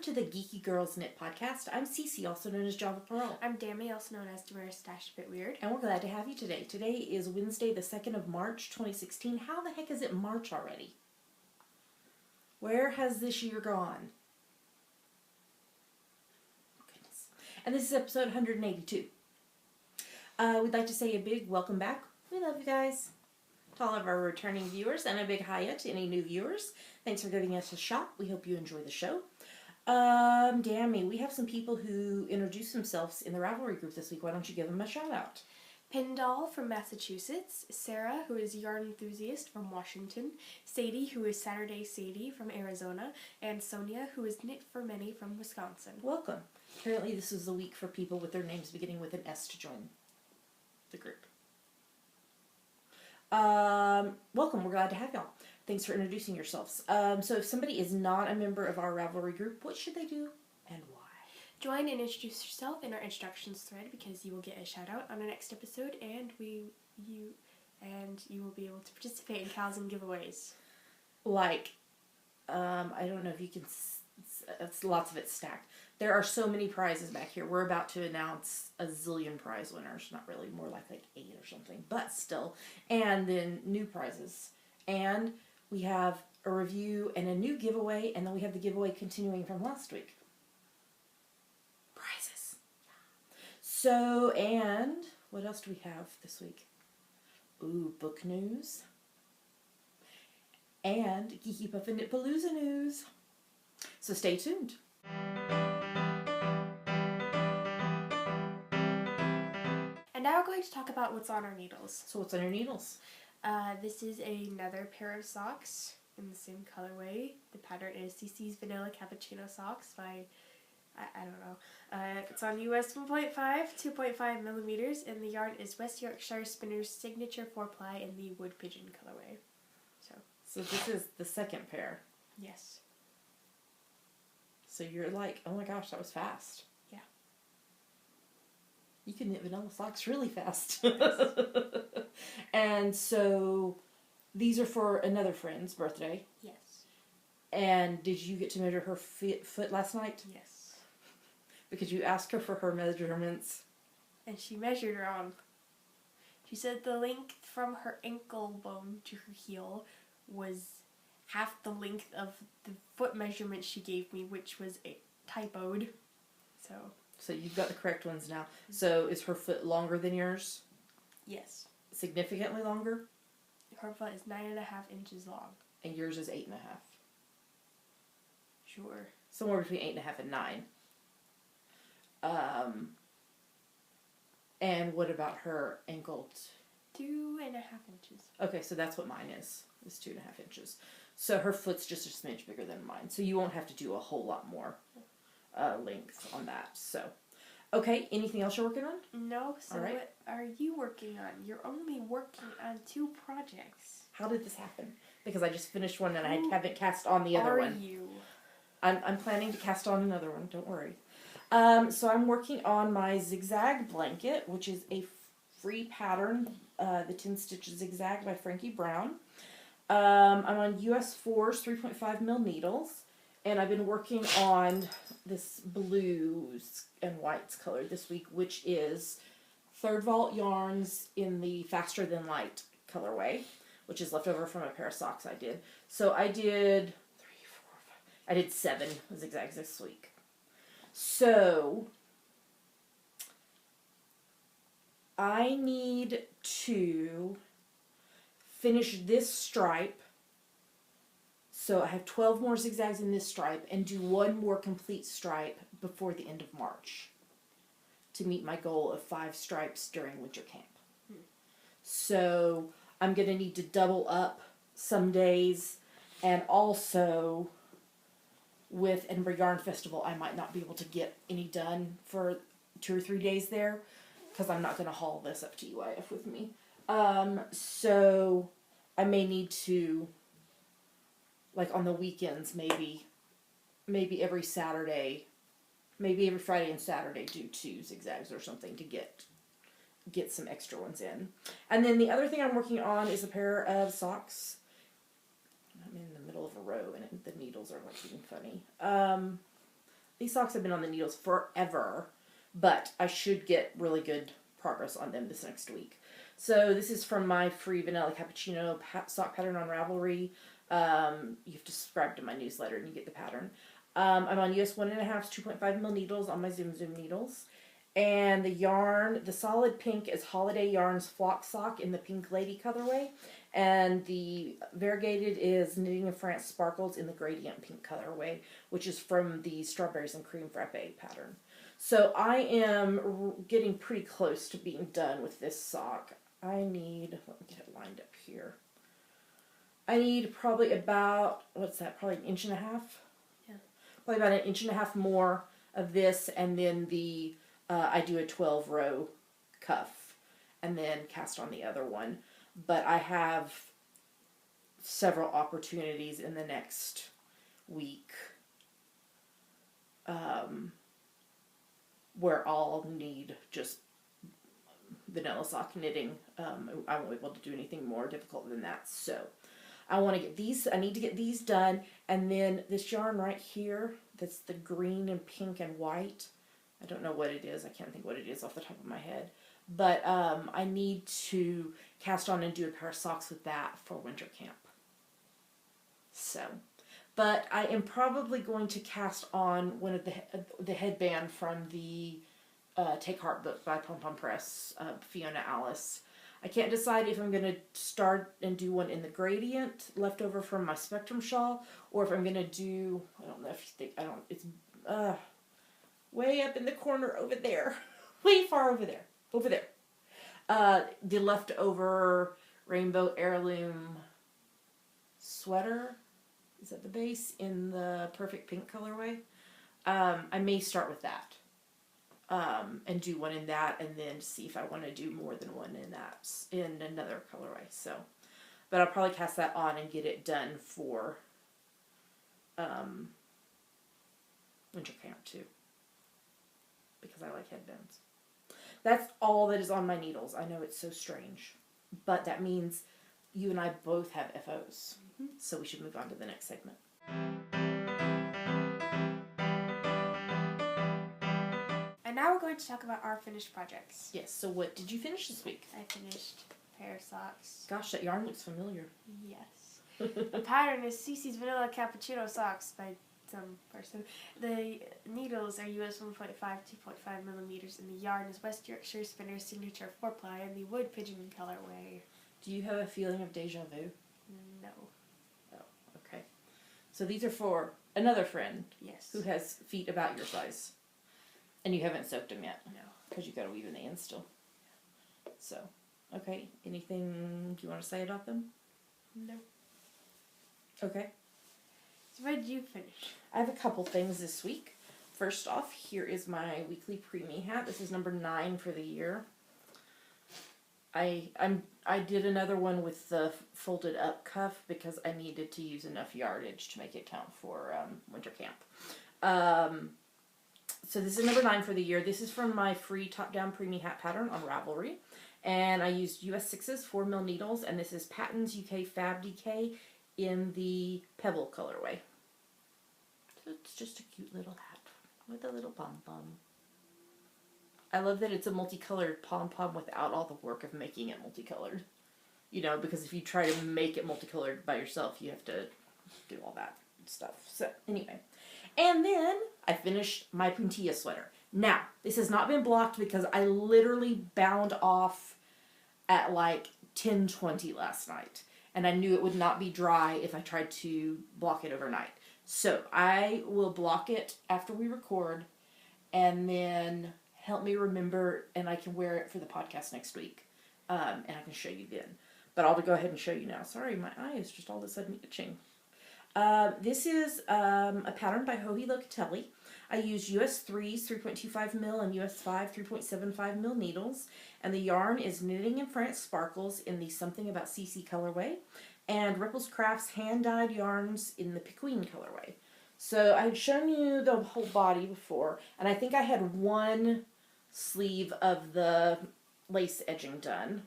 to the Geeky Girls Knit Podcast. I'm Cece, also known as Java Pearl. I'm Dammy, also known as Damaris Stash a Bit Weird. And we're glad to have you today. Today is Wednesday, the 2nd of March, 2016. How the heck is it March already? Where has this year gone? Oh, goodness. And this is episode 182. We'd like to say a big welcome back. We love you guys. To all of our returning viewers, and a big hiya to any new viewers. Thanks for giving us a shot. We hope you enjoy the show. Dammy, we have some people who introduced themselves in the Ravelry group this week. Why don't you give them a shout out? Pindall from Massachusetts, Sarah, who is Yarn Enthusiast from Washington, Sadie, who is Saturday Sadie from Arizona, and Sonia, who is Knit for Many from Wisconsin. Welcome. Apparently this is the week for people with their names beginning with an S to join the group. Welcome. We're glad to have y'all. Thanks for introducing yourselves. So if somebody is not a member of our Ravelry group, what should they do and why? Join and introduce yourself in our introductions thread because you will get a shout out on our next episode, and you will be able to participate in Cowls and giveaways. Like, I don't know if you can. It's lots of it stacked. There are so many prizes back here. We're about to announce a zillion prize winners. Not really, more like 8 or something, but still. And then new prizes. And we have a review and a new giveaway, and then we have the giveaway continuing from last week. Prizes. So, and what else do we have this week? Ooh, book news. And Geeky Puff and Knitpalooza news. So stay tuned. And now we're going to talk about what's on our needles. So what's on your needles? This is another pair of socks in the same colorway. The pattern is CC's Vanilla Cappuccino Socks by, I don't know. It's on US 1.5, 2.5 millimeters, and the yarn is West Yorkshire Spinner's Signature 4-ply in the Wood Pigeon colorway. So this is the second pair. Yes. So you're like, oh my gosh, that was fast. Yeah. You can knit vanilla socks really fast. And so these are for another friend's birthday. Yes. And did you get to measure her foot last night? Yes. Because you asked her for her measurements. And she measured wrong. She said the length from her ankle bone to her heel was half the length of the foot measurement she gave me, which was typoed. So you've got the correct ones now. So is her foot longer than yours? Yes. Significantly longer? Her foot is 9.5 inches long. And yours is 8.5. Sure. Somewhere between 8.5 and 9. And what about her ankle? 2.5 inches. Okay, so that's what mine is 2.5 inches. So her foot's just a smidge bigger than mine. So you won't have to do a whole lot more length on that. So, okay, anything else you're working on? No. So all right. What are you working on? You're only working on 2 projects. How did this happen? Because I just finished one and I haven't cast on the other one. Are you? I'm planning to cast on another one. Don't worry. So I'm working on my zigzag blanket, which is a free pattern, the 10 Stitch Zigzag by Frankie Brown. I'm on US 4's 3.5 mil needles, and I've been working on this blues and whites color this week, which is Third Vault yarns in the Faster Than Light colorway, which is left over from a pair of socks I did. So I did 7 zigzags this week. So I need to finish this stripe. So I have 12 more zigzags in this stripe and do 1 more complete stripe before the end of March to meet my goal of 5 stripes during winter camp. So I'm going to need to double up some days, and also with Edinburgh Yarn Festival I might not be able to get any done for 2 or 3 days there because I'm not going to haul this up to UIF with me. So I may need to, like on the weekends, maybe every Saturday, maybe every Friday and Saturday do 2 zigzags or something to get some extra ones in. And then the other thing I'm working on is a pair of socks. I'm in the middle of a row and the needles are like being funny. these socks have been on the needles forever, but I should get really good progress on them this next week. So this is from my free vanilla cappuccino sock pattern on Ravelry. You have to subscribe to my newsletter and you get the pattern. I'm on US 1.5 2.5 mil needles on my Zoom needles. And the yarn, the solid pink is Holiday Yarns Flock Sock in the Pink Lady colorway. And the variegated is Knitting in France Sparkles in the Gradient Pink colorway, which is from the Strawberries and Cream Frappe pattern. So I am getting pretty close to being done with this sock. I need, let me get it lined up here. I need probably about, what's that, probably 1.5 inches? Yeah. Probably about 1.5 inches more of this, and then the, I do a 12-row cuff, and then cast on the other one. But I have several opportunities in the next week where I'll need just vanilla sock knitting. I won't be able to do anything more difficult than that. So I want to get these, I need to get these done. And then this yarn right here, that's the green and pink and white. I don't know what it is. I can't think what it is off the top of my head. But I need to cast on and do a pair of socks with that for winter camp. So, but I am probably going to cast on one of the headband from the Take Heart book by Pom Pom Press, Fiona Alice. I can't decide if I'm going to start and do one in the gradient leftover from my Spectrum shawl, or if I'm going to do, I don't know if you think, it's way up in the corner over there. Way far over there. Over there. The leftover rainbow heirloom sweater. Is that the base in the perfect pink colorway? I may start with that. And do one in that, and then see if I want to do more than one in that, in another colorway. So, but I'll probably cast that on and get it done for winter camp too, because I like headbands. That's all that is on my needles. I know it's so strange, but that means you and I both have FOs. Mm-hmm. So we should move on to the next segment. And now we're going to talk about our finished projects. Yes, so what did you finish this week? I finished a pair of socks. Gosh, that yarn looks familiar. Yes. The pattern is Cece's Vanilla Cappuccino Socks by some person. The needles are US 1.5 2.5 millimeters, and the yarn is West Yorkshire Spinner's Signature 4-ply in the Wood Pigeon colorway. Do you have a feeling of deja vu? No. Oh, okay. So these are for another friend. Yes. Who has feet about your size. And you haven't soaked them yet? No. Because you've got to weave in the ends still. So, okay. Anything you want to say about them? No. Okay. So what did you finish? I have a couple things this week. First off, here is my weekly preemie hat. This is number 9 for the year. I did another one with the folded up cuff because I needed to use enough yardage to make it count for winter camp. So this is number 9 for the year. This is from my free top-down preemie hat pattern on Ravelry. And I used US 6s, 4mm needles, and this is Patton's UK Fab DK in the Pebble colorway. So it's just a cute little hat with a little pom-pom. I love that it's a multicolored pom-pom without all the work of making it multicolored. You know, because if you try to make it multicolored by yourself, you have to do all that stuff. So, anyway. And then I finished my puntilla sweater. Now, this has not been blocked because I literally bound off at like 10:20 last night. And I knew it would not be dry if I tried to block it overnight. So I will block it after we record and then help me remember, and I can wear it for the podcast next week. And I can show you then. But I'll go ahead and show you now. Sorry, my eye is just all of a sudden itching. This is a pattern by Joji Locatelli. I used US 3s, 3.25mm, and US 5, 3.75mm needles. And the yarn is Knitting in France Sparkles in the Something About CC colorway. And Ripples Crafts hand-dyed yarns in the Piquine colorway. So I had shown you the whole body before. And I think I had one sleeve of the lace edging done.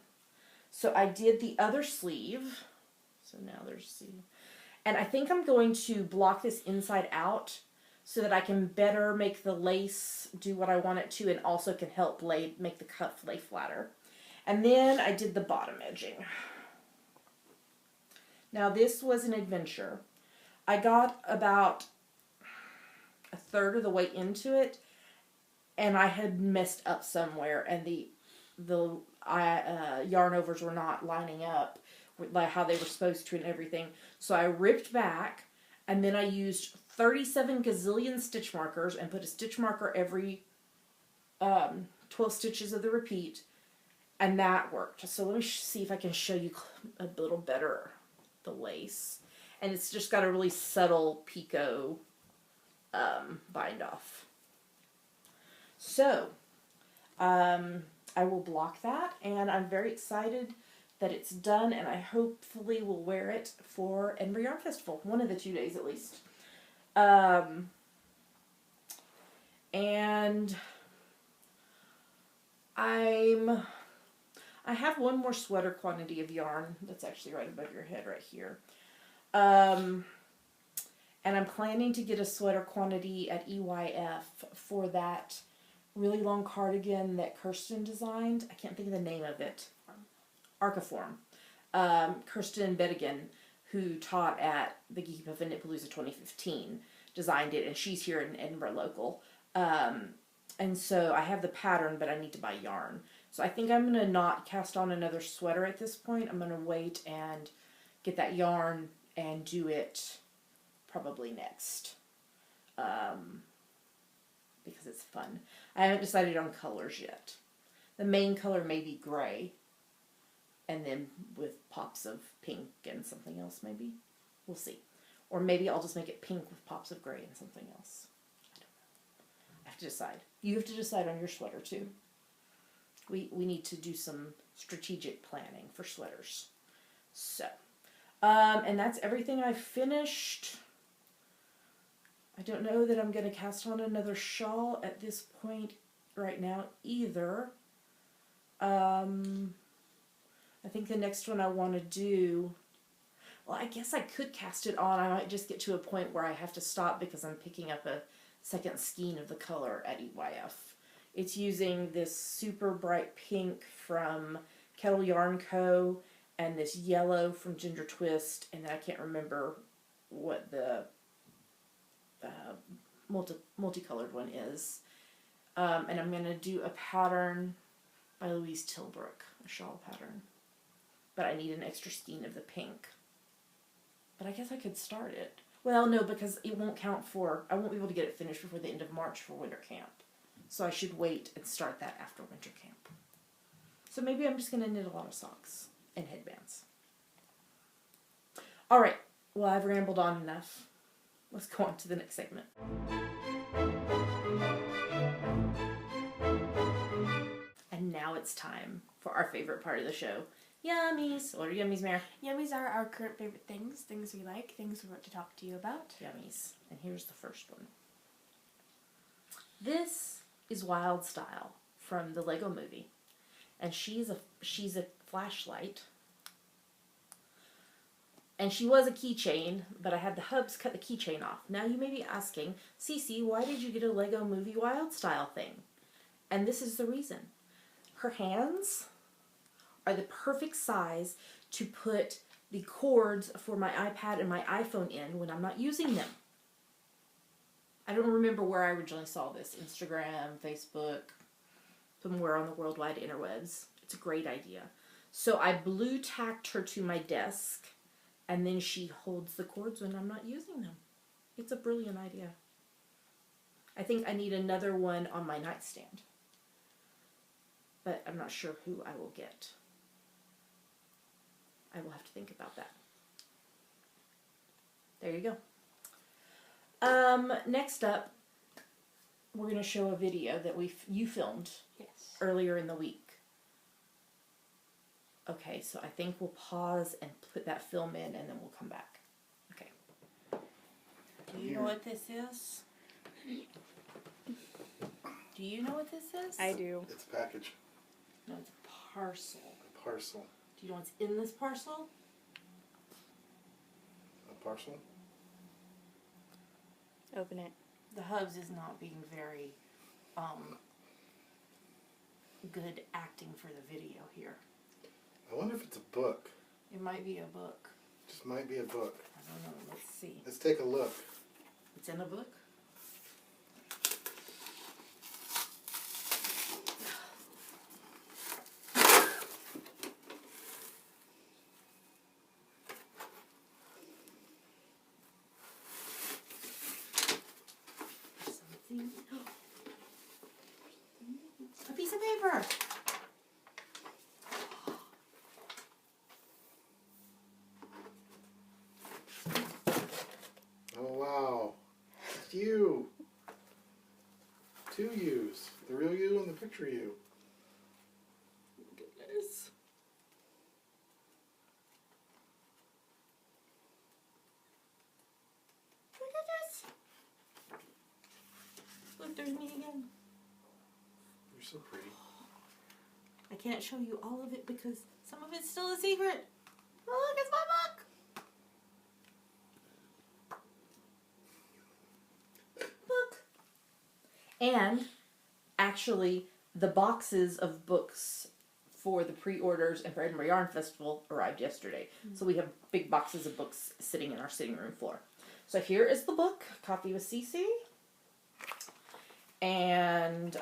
So I did the other sleeve. So now there's the... And I think I'm going to block this inside out so that I can better make the lace do what I want it to, and also can help make the cuff lay flatter. And then I did the bottom edging. Now this was an adventure. I got about a third of the way into it, and I had messed up somewhere, and the yarn overs were not lining up with like how they were supposed to and everything. So I ripped back, and then I used 37 gazillion stitch markers and put a stitch marker every 12 stitches of the repeat, and that worked. So let me see if I can show you a little better the lace. And it's just got a really subtle picot bind off. So I will block that, and I'm very excited that it's done, and I hopefully will wear it for Edinburgh Yarn Festival, one of the 2 days at least. And I have one more sweater quantity of yarn that's actually right above your head right here. And I'm planning to get a sweater quantity at EYF for that really long cardigan that Kirsten designed. I can't think of the name of it. Archiform. Kirsten Bedigan, who taught at the Geeky and Knitpalooza 2015, designed it, and she's here in Edinburgh local. And so I have the pattern, but I need to buy yarn. So I think I'm going to not cast on another sweater at this point. I'm going to wait and get that yarn and do it probably next. Because it's fun. I haven't decided on colors yet. The main color may be gray, and then with pops of pink and something else maybe. We'll see. Or maybe I'll just make it pink with pops of gray and something else. I don't know. I have to decide. You have to decide on your sweater too. We need to do some strategic planning for sweaters. So, and that's everything I finished. I don't know that I'm going to cast on another shawl at this point right now either. I think the next one I want to do, well, I guess I could cast it on. I might just get to a point where I have to stop because I'm picking up a second skein of the color at EYF. It's using this super bright pink from Kettle Yarn Co. and this yellow from Ginger Twist, and then I can't remember what the multicolored one is. And I'm going to do a pattern by Louise Tilbrook, a shawl pattern. But I need an extra skein of the pink. But I guess I could start it. Well, no, because it won't count for, I won't be able to get it finished before the end of March for winter camp. So I should wait and start that after winter camp. So maybe I'm just going to knit a lot of socks and headbands. Alright, well, I've rambled on enough. Let's go on to the next segment. And now it's time for our favorite part of the show. Yummies! What are yummies, Mare? Yummies are our current favorite things, things we like, things we want to talk to you about. Yummies. And here's the first one. This is Wild Style from the Lego Movie. And she's a flashlight. And she was a keychain, but I had the hubs cut the keychain off. Now you may be asking, Cece, why did you get a Lego Movie Wild Style thing? And this is the reason. Her hands are the perfect size to put the cords for my iPad and my iPhone in when I'm not using them. I don't remember where I originally saw this. Instagram, Facebook, somewhere on the worldwide interwebs. It's a great idea. So I blue tacked her to my desk, and then she holds the cords when I'm not using them. It's a brilliant idea. I think I need another one on my nightstand. But I'm not sure who I will get. I will have to think about that. There you go. Next up, we're going to show a video that you filmed earlier in the week. Okay, so I think we'll pause and put that film in, and then we'll come back. Okay. Do you know what this is? Do you know what this is? I do. It's a package. No, it's a parcel. A parcel. Do you know what's in this parcel? A parcel? Open it. The hubs is not being very good acting for the video here. I wonder if it's a book. It might be a book. Just might be a book. I don't know. Let's see. Let's take a look. It's in a book? Something. A piece of paper. Oh wow. It's you. Two yous. The real you and the picture you. Goodness. Look at this. Look, there's me again. You're so pretty. I can't show you all of it because some of it's still a secret. Look, it's my book. Book. And actually, the boxes of books for the pre-orders and for Edinburgh Yarn Festival arrived yesterday. So we have big boxes of books sitting in our sitting room floor. So here is the book, Coffee with Cece. And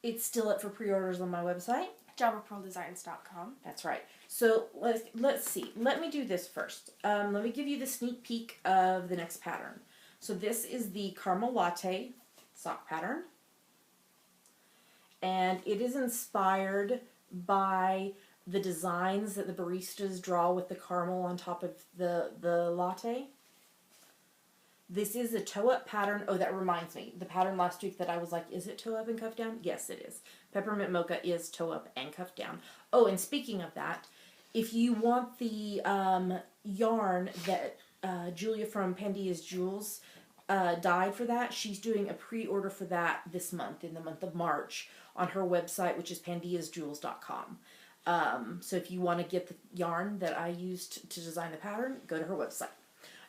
it's still up for pre-orders on my website. JavaPearlDesigns.com. That's right. So let's see. Let me do this first. Let me give you the sneak peek of the next pattern. So this is the Caramel Latte sock pattern. And it is inspired by the designs that the baristas draw with the caramel on top of the latte. This is a toe-up pattern. Oh, that reminds me. The pattern last week that I was like, is it toe-up and cuff down? Yes, it is. Peppermint Mocha is toe-up and cuff down. Oh, and speaking of that, if you want the yarn that Julia from Pandia's Jewels dyed for that, she's doing a pre-order for that this month, in the month of March, on her website, which is pandiasjewels.com. So if you want to get the yarn that I used to design the pattern, go to her website.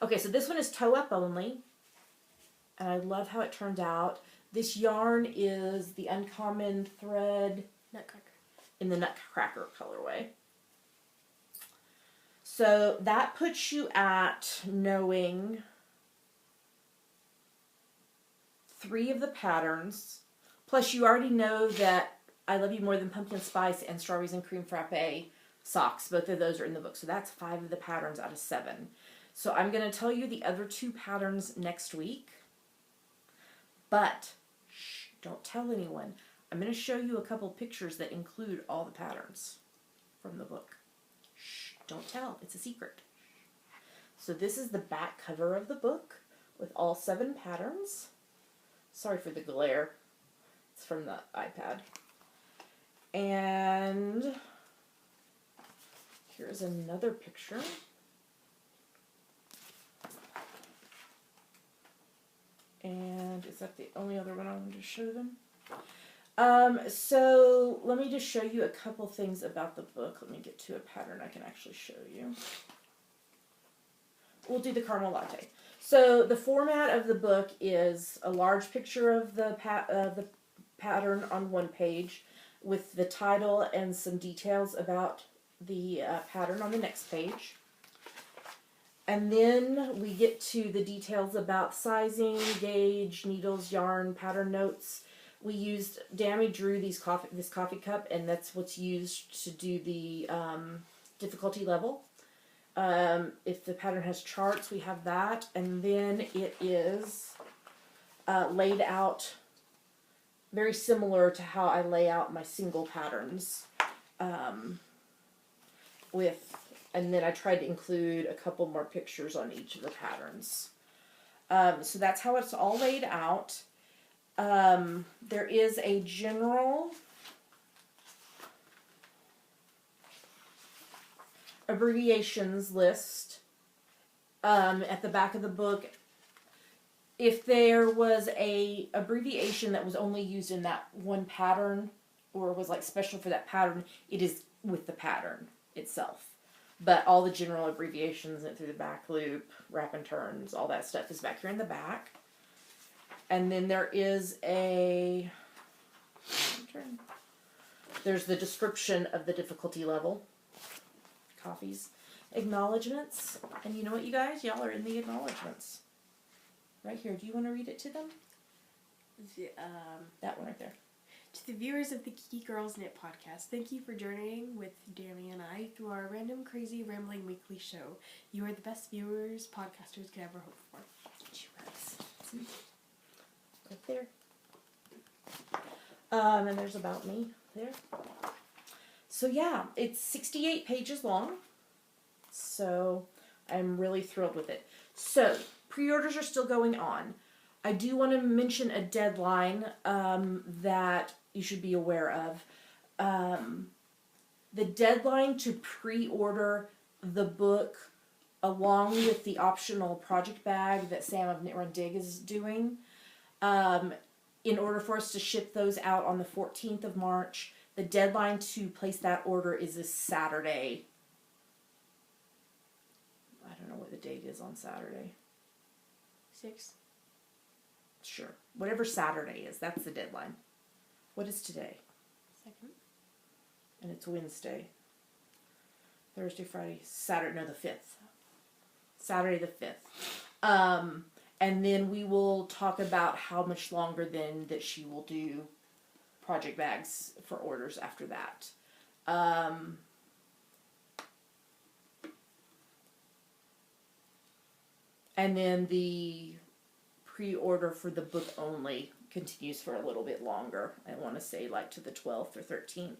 Okay, so this one is toe-up only, and I love how it turned out. This yarn is the Uncommon Thread Nutcracker. in the Nutcracker colorway. So that puts you at knowing 3 of the patterns, plus you already know that I Love You More Than Pumpkin Spice and Strawberries and Cream Frappe socks. Both of those are in the book, so that's 5 of the patterns out of 7. So I'm going to tell you the other 2 patterns next week, but shh, don't tell anyone. I'm going to show you a couple pictures that include all the patterns from the book. Shh, don't tell. It's a secret. So this is the back cover of the book with all 7 patterns. Sorry for the glare. It's from the iPad. And here's another picture. And is that the only other one I wanted to show them? So let me just show you a couple things about the book. Let me get to a pattern I can actually show you. We'll do the Caramel Latte. So the format of the book is a large picture of the pattern on one page with the title and some details about the pattern on the next page. And then we get to the details about sizing, gauge, needles, yarn, pattern notes. We used, Dammy drew this coffee cup, and that's what's used to do the difficulty level. If the pattern has charts, we have that. And then it is laid out very similar to how I lay out my single patterns. And then I tried to include a couple more pictures on each of the patterns. So that's how it's all laid out. There is a general abbreviations list at the back of the book. If there was a abbreviation that was only used in that one pattern or was like special for that pattern, it is with the pattern itself. But all the general abbreviations and through the back loop, wrap and turns, all that stuff is back here in the back. And then there is there's the description of the difficulty level. Coffees. Acknowledgements. And you know what, you guys? Y'all are in the acknowledgements. Right here. Do you want to read it to them? That one right there. To the viewers of the Geeky Girls Knit podcast, thank you for journeying with Danny and I through our random, crazy, rambling weekly show. You are the best viewers podcasters could ever hope for. That's what she writes. See? Right there. And there's about me there. So yeah, it's 68 pages long. So I'm really thrilled with it. So pre-orders are still going on. I do want to mention a deadline that you should be aware of. The deadline to pre-order the book along with the optional project bag that Sam of Knit Run Dig is doing, in order for us to ship those out on the 14th of March, the deadline to place that order is this Saturday. I don't know what the date is on Saturday. 6. Sure. Whatever Saturday is, that's the deadline. What is today? 2nd. And it's Wednesday. Thursday, Friday, Saturday, no, the 5th. Saturday the 5th. And then we will talk about how much longer then that she will do project bags for orders after that. And then the pre-order for the book only continues for a little bit longer. I want to say like to the 12th or 13th.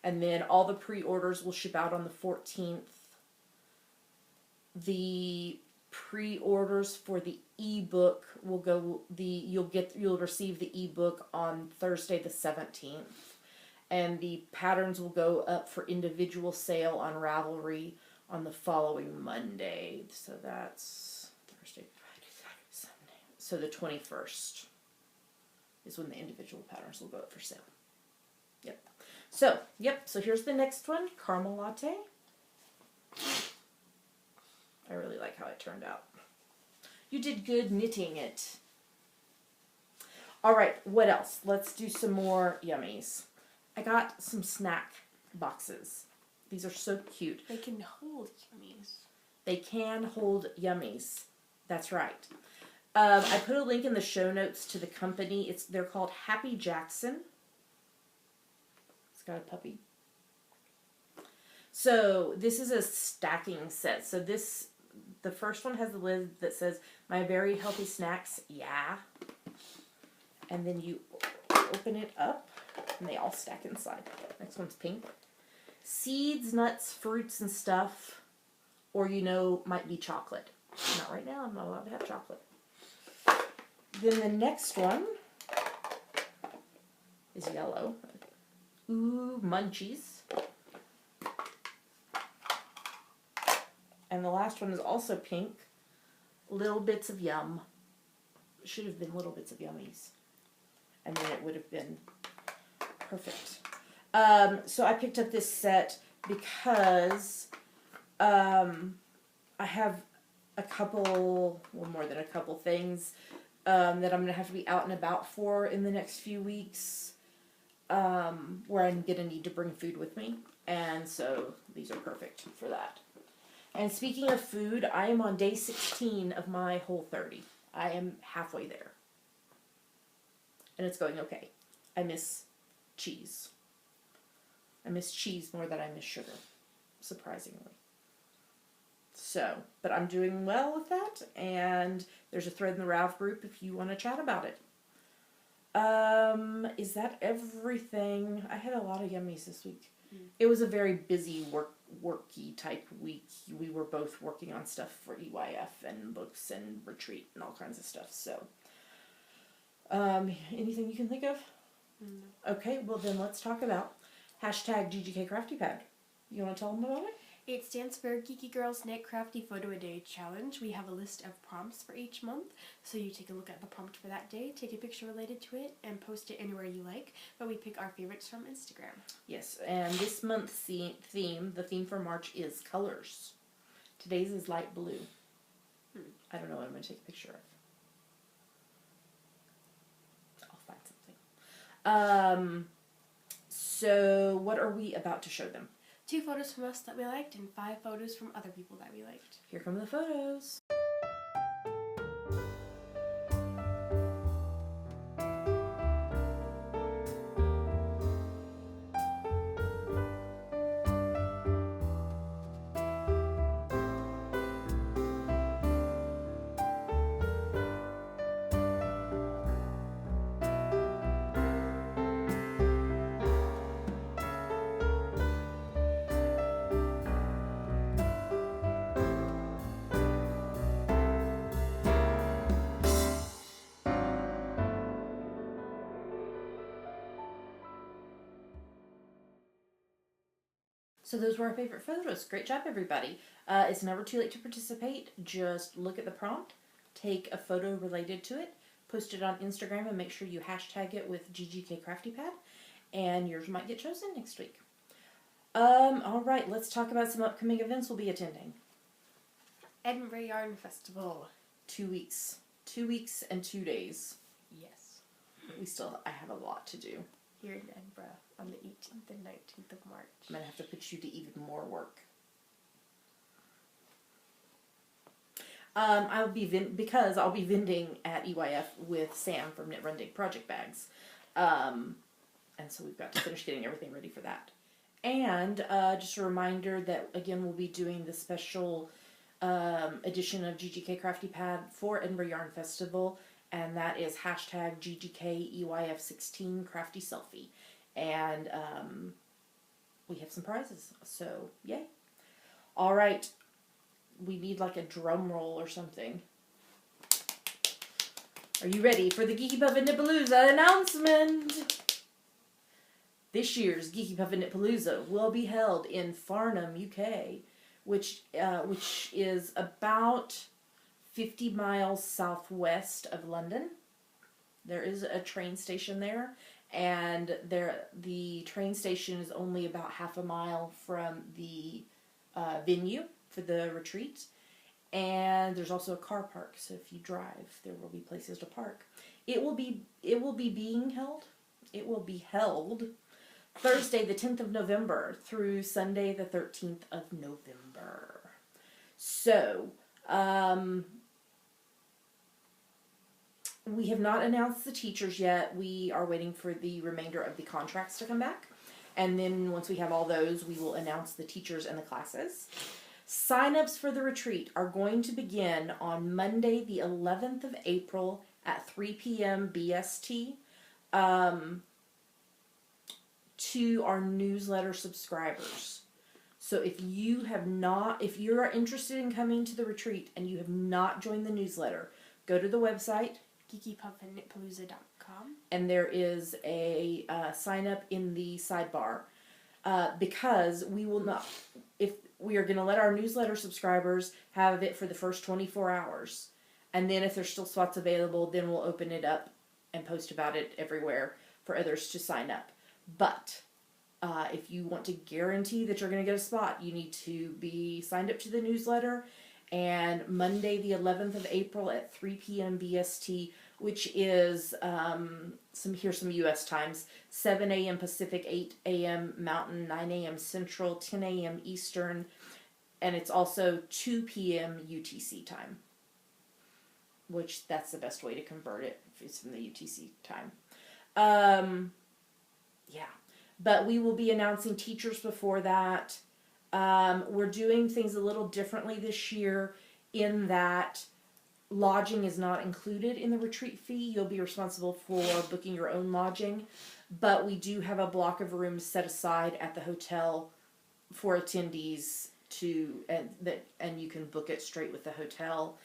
And then all the pre-orders will ship out on the 14th. The pre-orders for the ebook will go you'll receive the ebook on Thursday the 17th. And the patterns will go up for individual sale on Ravelry on the following Monday. So that's Thursday, Friday, Saturday, Sunday. So the 21st is when the individual patterns will go up for sale. Yep. So here's the next one, caramel latte. I really like how it turned out. You did good knitting it. All right, what else? Let's do some more yummies. I got some snack boxes. These are so cute. They can hold Yummies. They can hold Yummies. That's right. I put a link in the show notes to the company. They're called Happy Jackson. It's got a puppy. So this is a stacking set. So the first one has the lid that says, "My very healthy snacks, yeah." And then you open it up, and they all stack inside. Next one's pink. Seeds, nuts, fruits, and stuff, or might be chocolate. Not right now, I'm not allowed to have chocolate. Then the next one is yellow. Ooh, munchies. And the last one is also pink. Little bits of yum. Should have been little bits of yummies. And then it would have been perfect. So I picked up this set because I have more than a couple things that I'm going to have to be out and about for in the next few weeks, where I'm going to need to bring food with me. And so these are perfect for that. And speaking of food, I am on day 16 of my Whole30. I am halfway there. And it's going okay. I miss cheese. I miss cheese more than I miss sugar, surprisingly. So, but I'm doing well with that, and there's a thread in the Rav group if you want to chat about it. Is that everything? I had a lot of yummies this week. It was a very busy worky type week. We were both working on stuff for EYF and books and retreat and all kinds of stuff. So, anything you can think of? No. Okay, well then let's talk about #GGK Crafty Pad. You want to tell them about it? It stands for Geeky Girls Knit Crafty Photo a Day Challenge. We have a list of prompts for each month, so you take a look at the prompt for that day, take a picture related to it, and post it anywhere you like, but we pick our favorites from Instagram. Yes, and this month's theme, the theme for March, is colors. Today's is light blue. I don't know what I'm going to take a picture of. I'll find something. So what are we about to show them? 2 photos from us that we liked and 5 photos from other people that we liked. Here come the photos. So those were our favorite photos. Great job, everybody. It's never too late to participate. Just look at the prompt, take a photo related to it, post it on Instagram, and make sure you hashtag it with GGK Crafty Pad, and yours might get chosen next week. All right, let's talk about some upcoming events we'll be attending. Edinburgh Yarn Festival. 2 weeks. 2 weeks and 2 days. Yes. I have a lot to do. Here in Edinburgh on the 18th and 19th of March. I'm going to have to put you to even more work. I'll be vending at EYF with Sam from Knit Run Dig Project Bags. And so we've got to finish getting everything ready for that. And just a reminder that, again, we'll be doing the special edition of GGK Crafty Pad for Edinburgh Yarn Festival. And that is hashtag GGKEYF16 Crafty Selfie. And we have some prizes. So, yay. All right. We need like a drum roll or something. Are you ready for the Geeky Puff and Knitpalooza announcement? This year's Geeky Puff and Knitpalooza will be held in Farnham, UK, which is about 50 miles southwest of London. There is a train station there, and the train station is only about half a mile from the venue for the retreat. And there's also a car park, so if you drive, there will be places to park. It will be held Thursday the 10th of November through Sunday the 13th of November. So, we have not announced the teachers yet. We are waiting for the remainder of the contracts to come back. And then once we have all those, we will announce the teachers and the classes. Sign-ups for the retreat are going to begin on Monday the 11th of April at 3 p.m. BST to our newsletter subscribers. So if you are interested in coming to the retreat and you have not joined the newsletter, go to the website, geekypuffandknitpalooza.com, and there is a sign up in the sidebar because we will not, if we are going to let our newsletter subscribers have it for the first 24 hours, and then if there's still spots available, then we'll open it up and post about it everywhere for others to sign up. But if you want to guarantee that you're going to get a spot, you need to be signed up to the newsletter. And Monday the 11th of April at 3 p.m. BST, which is here's some U.S. times: 7 a.m. Pacific, 8 a.m. Mountain, 9 a.m. Central, 10 a.m. Eastern, and it's also 2 p.m. UTC time, which that's the best way to convert it if it's from the UTC time. Yeah, but we will be announcing teachers before that. We're doing things a little differently this year in that lodging is not included in the retreat fee. You'll be responsible for booking your own lodging, but we do have a block of rooms set aside at the hotel for attendees and you can book it straight with the hotel.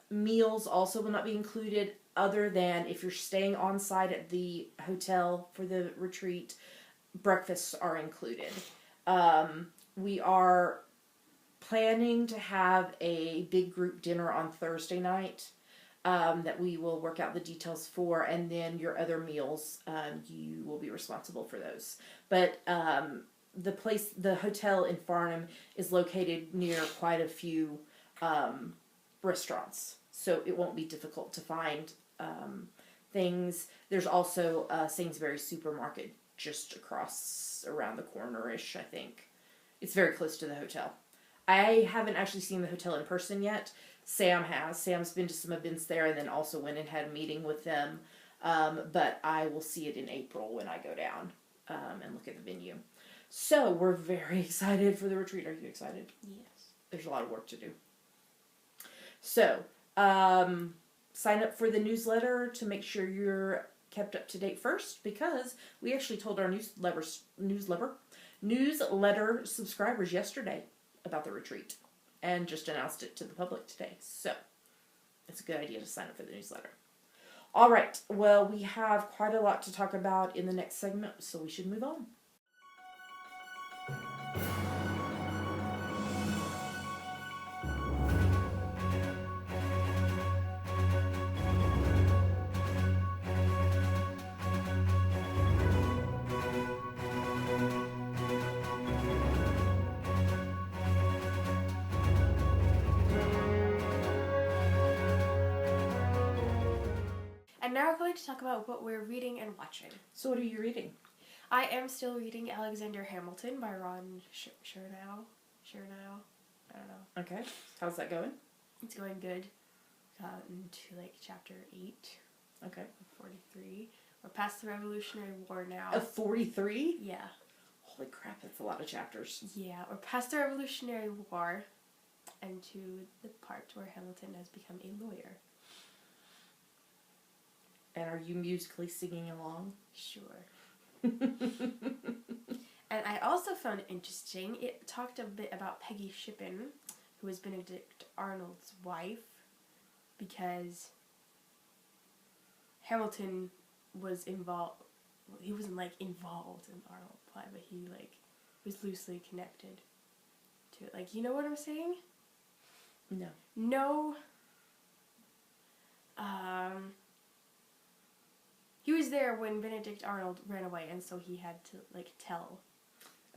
Meals also will not be included, other than if you're staying on site at the hotel for the retreat, breakfasts are included. we are planning to have a big group dinner on Thursday night that we will work out the details for, and then your other meals, you will be responsible for those. But the hotel in Farnham is located near quite a few restaurants, so it won't be difficult to find things. There's also a Sainsbury's supermarket just around the corner-ish, I think. It's very close to the hotel. I haven't actually seen the hotel in person yet. Sam has. Sam's been to some events there and then also went and had a meeting with them. But I will see it in April when I go down and look at the venue. So we're very excited for the retreat. Are you excited? Yes. There's a lot of work to do. So, sign up for the newsletter to make sure you're kept up to date first, because we actually told our newsletter subscribers yesterday about the retreat and just announced it to the public today. So, it's a good idea to sign up for the newsletter. All right. Well, we have quite a lot to talk about in the next segment, so we should move on. And now we're going to talk about what we're reading and watching. So what are you reading? I am still reading Alexander Hamilton by Ron Chernow. I don't know. Okay. How's that going? It's going good. Gotten to like chapter 8. Okay. 43. We're past the Revolutionary War now. 43? Yeah. Holy crap, that's a lot of chapters. Yeah, we're past the Revolutionary War and to the part where Hamilton has become a lawyer. And are you musically singing along? Sure. And I also found it interesting, it talked a bit about Peggy Shippen, who was Benedict Arnold's wife, because Hamilton was involved, he wasn't like involved in the Arnold plot, but he like was loosely connected to it. Like, you know what I'm saying? No. No. He was there when Benedict Arnold ran away, and so he had to, like, tell.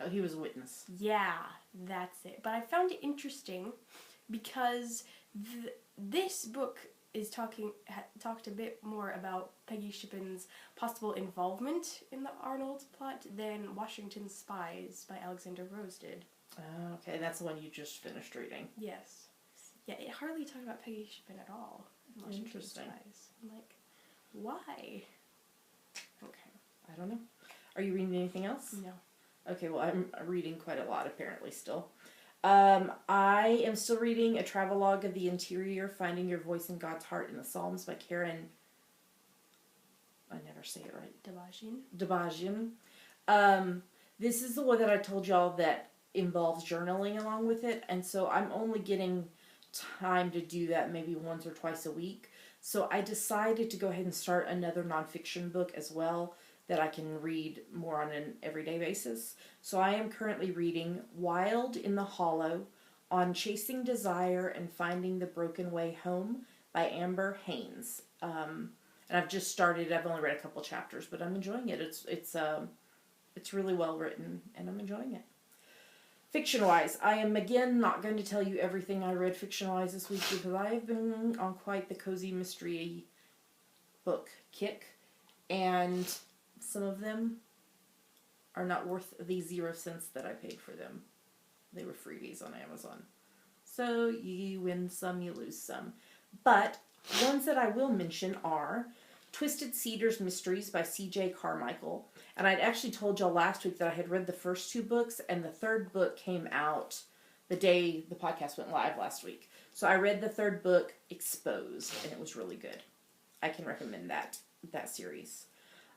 Oh, he was a witness. Yeah, that's it. But I found it interesting because this book is talked a bit more about Peggy Shippen's possible involvement in the Arnold plot than Washington's Spies by Alexander Rose did. Oh, okay, that's the one you just finished reading. Yes. Yeah, it hardly talked about Peggy Shippen at all in Washington's Interesting. Spies. I'm like, why? Okay. I don't know. Are you reading anything else? No. Okay, well, I'm reading quite a lot, apparently, still. I am still reading A Travelogue of the Interior, Finding Your Voice in God's Heart in the Psalms by Karen... I never say it right. Dabajian. This is the one that I told y'all that involves journaling along with it, and so I'm only getting time to do that maybe once or twice a week. So I decided to go ahead and start another nonfiction book as well that I can read more on an everyday basis. So I am currently reading Wild in the Hollow on Chasing Desire and Finding the Broken Way Home by Amber Haynes. And I've just started. I've only read a couple chapters, but I'm enjoying it. It's really well written, and I'm enjoying it. Fiction-wise, I am again not going to tell you everything I read fiction-wise this week because I have been on quite the cozy mystery book kick, and some of them are not worth the 0 cents that I paid for them. They were freebies on Amazon. So you win some, you lose some. But ones that I will mention are Twisted Cedars Mysteries by C.J. Carmichael. And I'd actually told y'all last week that I had read the first 2 books, and the third book came out the day the podcast went live last week. So I read the third book, Exposed, and it was really good. I can recommend that series.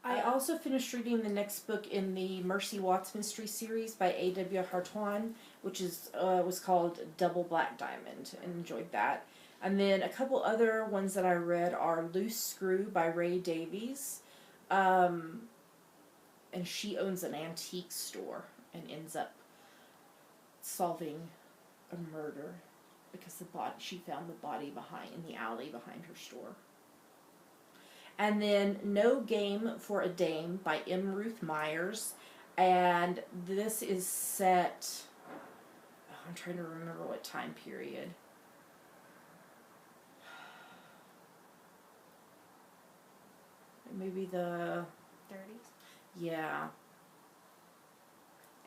I also finished reading the next book in the Mercy Watts mystery series by A.W. Hartwan, which was called Double Black Diamond, and enjoyed that. And then a couple other ones that I read are Loose Screw by Ray Davies. And she owns an antique store and ends up solving a murder because she found the body in the alley behind her store. And then No Game for a Dame by M. Ruth Myers. And this is set, I'm trying to remember what time period. Maybe the 30s? Yeah.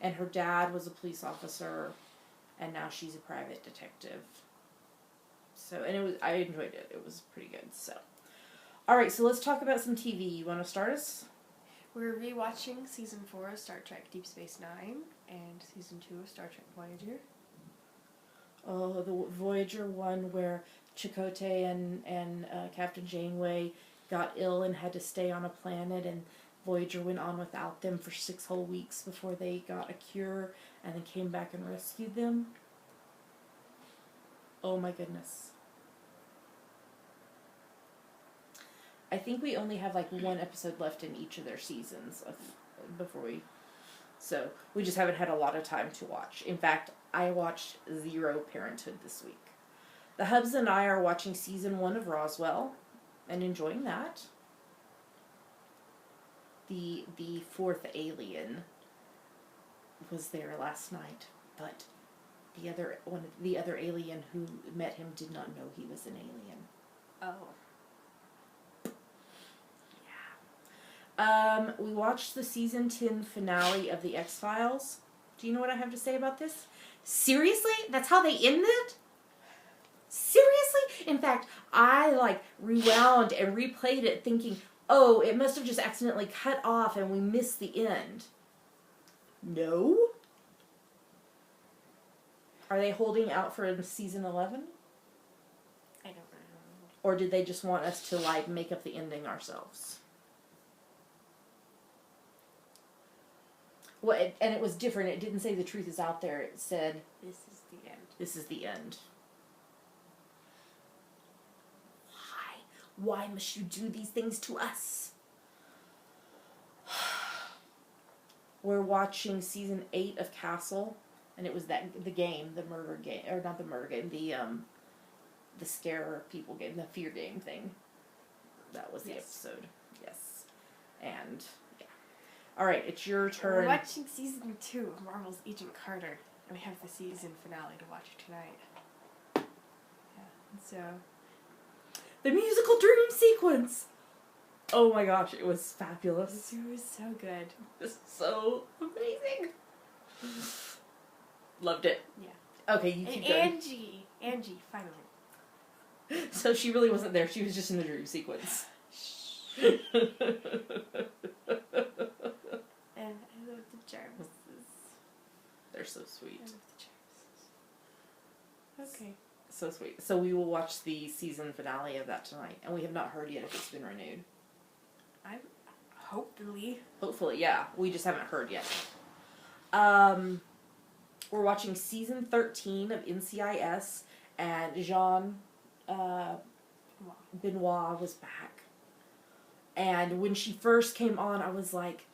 And her dad was a police officer, and now she's a private detective. So, and I enjoyed it. It was pretty good. So, all right. So let's talk about some TV. You want to start us? We're rewatching season 4 of Star Trek Deep Space Nine and season 2 of Star Trek Voyager. Oh, the Voyager one where Chakotay and Captain Janeway got ill and had to stay on a planet, and Voyager went on without them for 6 whole weeks before they got a cure and then came back and rescued them. Oh my goodness. I think we only have like 1 episode left in each of their seasons so we just haven't had a lot of time to watch. In fact, I watched 0 Parenthood this week. The Hubs and I are watching season 1 of Roswell and enjoying that. The 4th alien was there last night, but the other alien who met him did not know he was an alien. Oh. We watched the season 10 finale of The X-Files. Do you know what I have to say about this? Seriously? That's how they ended? Seriously? In fact, I rewound and replayed it thinking, oh, it must have just accidentally cut off and we missed the end. No? Are they holding out for season 11? I don't know. Or did they just want us to make up the ending ourselves? Well, and it was different. It didn't say the truth is out there. It said, This is the end. This is the end. Why must you do these things to us? We're watching season 8 of Castle, and it was the murder game, or not the murder game, the scare people game, the fear game thing. That was the episode. Yes. And all right, it's your turn. We're watching season 2 of Marvel's Agent Carter, and we have the season finale to watch tonight. Yeah, so the musical dream sequence. Oh my gosh, it was fabulous. It was so good. It was so amazing. Loved it. Yeah. Okay, you keep going. Angie, finally. So she really wasn't there. She was just in the dream sequence. And I love the Jarvises. They're so sweet. I love the Jarvises. Okay. So sweet. So we will watch the season finale of that tonight. And we have not heard yet if it's been renewed. Hopefully, yeah. We just haven't heard yet. We're watching season 13 of NCIS. And Jean Benoit was back. And when she first came on, I was like,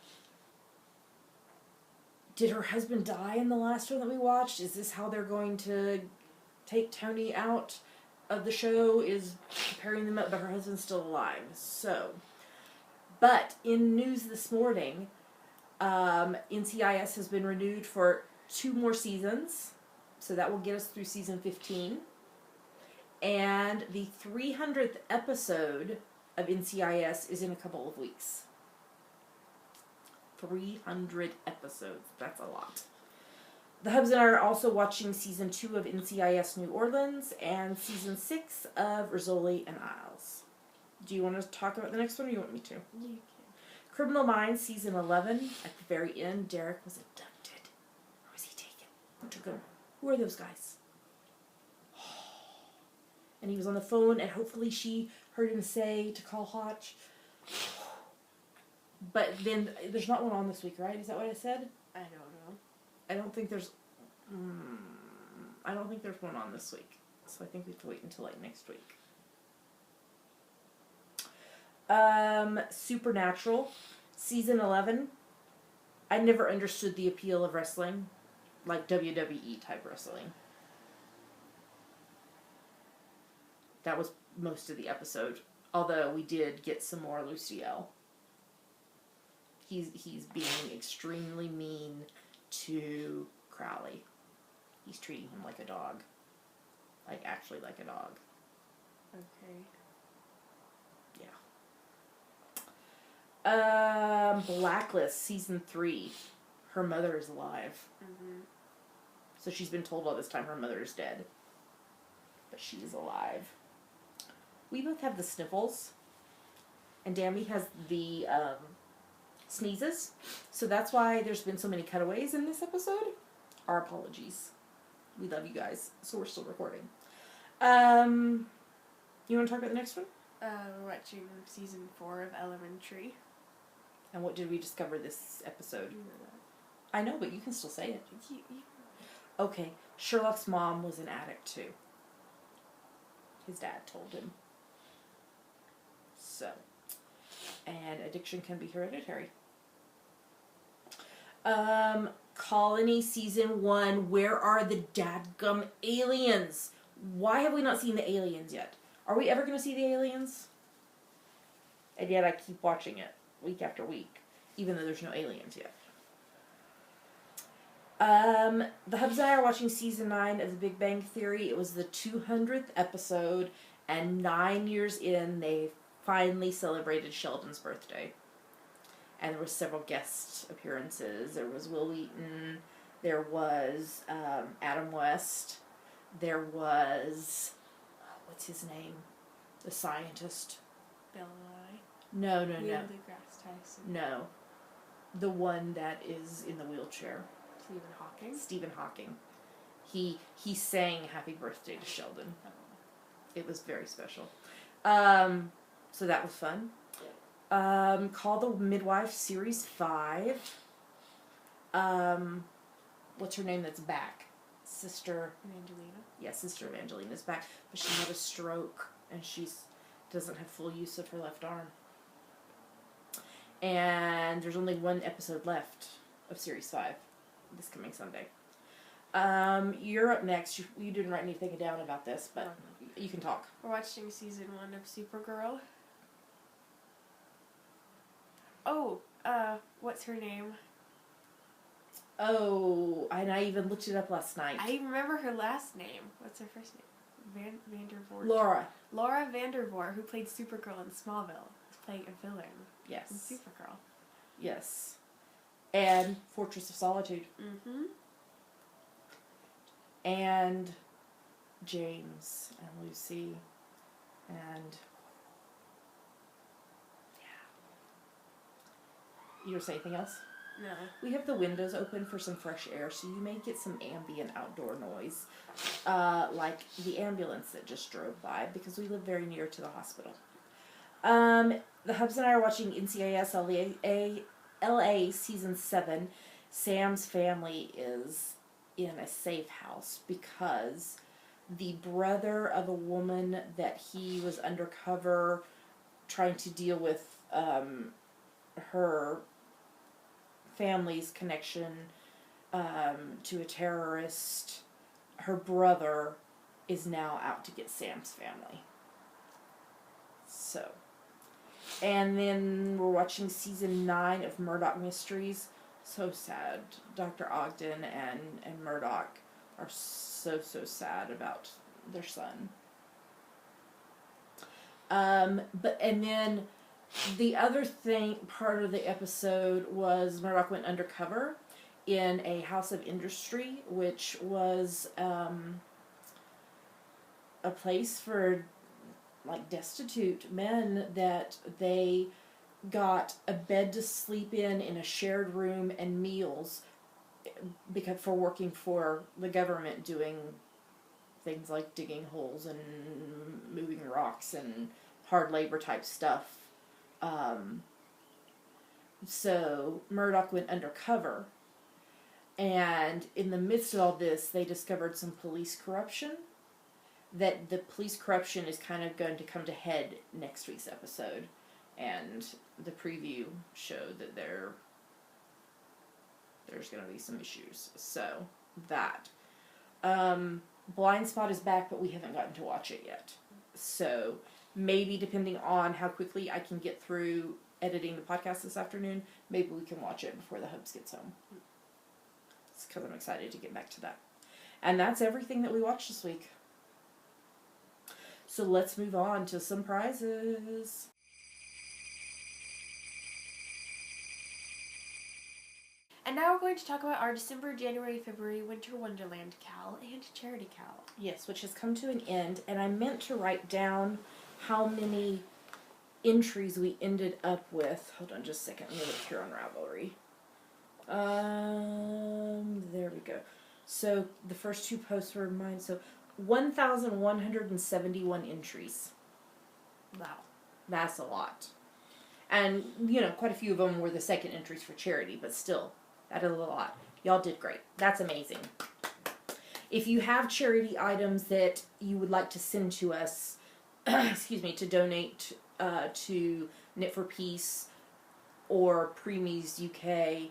did her husband die in the last one that we watched? Is this how they're going to take Tony out of the show? Is preparing them up, but her husband's still alive. So, but in news this morning, NCIS has been renewed for 2 more seasons. So that will get us through season 15. And the 300th episode of NCIS is in a couple of weeks. 300 episodes. That's a lot. The Hubs and I are also watching season 2 of NCIS New Orleans and season 6 of Rizzoli and Isles. Do you want to talk about the next one or you want me to? You can. Criminal Minds season 11. At the very end, Derek was abducted. Or was he taken? Who took him? Who are those guys? And he was on the phone, and hopefully she heard him say to call Hotch. But then, there's not one on this week, right? Is that what I said? I don't know. I don't think there's one on this week. So I think we have to wait until next week. Supernatural, season 11. I never understood the appeal of wrestling. like WWE type wrestling. That was most of the episode. Although we did get some more Luciel. He's being extremely mean to Crowley. He's treating him like a dog. Like, actually like a dog. Okay. Yeah. Blacklist, season 3. Her mother is alive. Mm-hmm. So she's been told all this time her mother is dead. But she's alive. We both have the sniffles. And Dammy has the sneezes. So that's why there's been so many cutaways in this episode. Our apologies. We love you guys. So we're still recording. You want to talk about the next one? We're watching season 4 of Elementary. And what did we discover this episode? You know that. I know, but you can still say it. You Okay, Sherlock's mom was an addict too. His dad told him. So, and addiction can be hereditary. Colony season 1, where are the dadgum aliens? Why have we not seen the aliens yet? Are we ever going to see the aliens? And yet I keep watching it week after week, even though there's no aliens yet. The Hubs and I are watching season 9 of The Big Bang Theory. It was the 200th episode, and 9 years in, they finally celebrated Sheldon's birthday. And there were several guest appearances. There was Will Wheaton. There was Adam West. There was, what's his name? The scientist. Bill Nye. No. Neil deGrasse Tyson. No. The one that is in the wheelchair. Stephen Hawking. Stephen Hawking. He sang Happy Birthday to Sheldon. Oh. It was very special. So that was fun. Call the Midwife Series 5. What's her name that's back? Sister Evangelina. Yeah, Sister Evangelina's back. But she had a stroke and doesn't have full use of her left arm. And there's only one episode left of Series 5 this coming Sunday. You're up next. You didn't write anything down about this, but you can talk. We're watching season 1 of Supergirl. Oh, what's her name? Oh, and I even looked it up last night. I remember her last name. What's her first name? Vandervoort. Laura. Laura Vandervoort, who played Supergirl in Smallville, is playing a villain Yes. in Supergirl. Yes. And Fortress of Solitude. Mm-hmm. And James and Lucy and you want to say anything else? No. We have the windows open for some fresh air, so you may get some ambient outdoor noise, like the ambulance that just drove by, because we live very near to the hospital. The Hubs and I are watching NCIS LA Season 7. Sam's family is in a safe house because the brother of a woman that he was undercover trying to deal with her family's connection to a terrorist, her brother is now out to get Sam's family. So, and then we're watching season 9 of Murdoch Mysteries. So sad. Dr. Ogden and Murdoch are so sad about their son. And then the other part of the episode was Murdoch went undercover in a house of industry, which was a place for like destitute men that they got a bed to sleep in a shared room and meals because for working for the government doing things like digging holes and moving rocks and hard labor type stuff. So Murdoch went undercover, and in the midst of all this they discovered some police corruption, that the police corruption is kind of going to come to head next week's episode, and the preview showed that there's going to be some issues. So that. Blind Spot is back, but we haven't gotten to watch it yet. So maybe depending on how quickly I can get through editing the podcast this afternoon, maybe we can watch it before the hubs gets home. It's because I'm excited to get back to that. And that's everything that we watched this week. So let's move on to some prizes. And now we're going to talk about our December, January, February Winter Wonderland Cowl and Charity Cowl. Yes, which has come to an end, and I meant to write down how many entries we ended up with. Hold on just a second. Let me look here on Ravelry. There we go. So the first two posts were mine. So 1,171 entries. Wow. That's a lot. And, quite a few of them were the second entries for charity, but still, that is a lot. Y'all did great. That's amazing. If you have charity items that you would like to send to us, to donate to Knit for Peace or Preemies UK,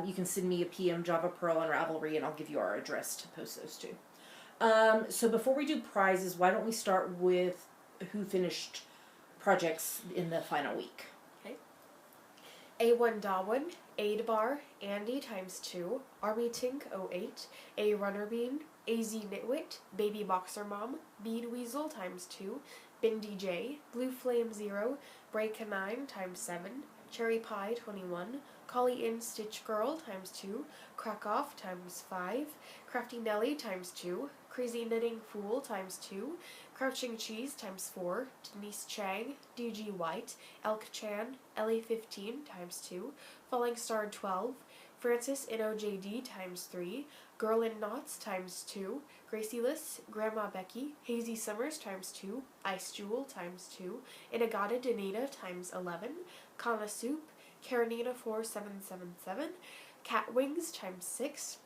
you can send me a PM Java Pearl on Ravelry, and I'll give you our address to post those to. So before we do prizes, why don't we start with who finished projects in the final week? Okay. A1 Darwin, Aidbar, Andy ×2, Army Tink 08, A Runner Bean, AZ Nitwit, Baby Boxer Mom, Bead Weasel ×2, Bindi J, Blue Flame 0, Breaka 9 ×7, Cherry Pie 21, Collie In Stitch Girl ×2, Krakow ×5, Crafty Nelly ×2, Crazy Knitting Fool ×2, Crouching Cheese ×4, Denise Chang, DG White, Elk Chan, Ellie 15 ×2, Falling Star 12, Francis NOJD ×3, Girl in Knots ×2, Gracie Liss, Grandma Becky, Hazy Summers ×2, Ice Jewel ×2, Inagata Danita ×11, Kana Soup, Karenina 4777, Cat Wings ×6,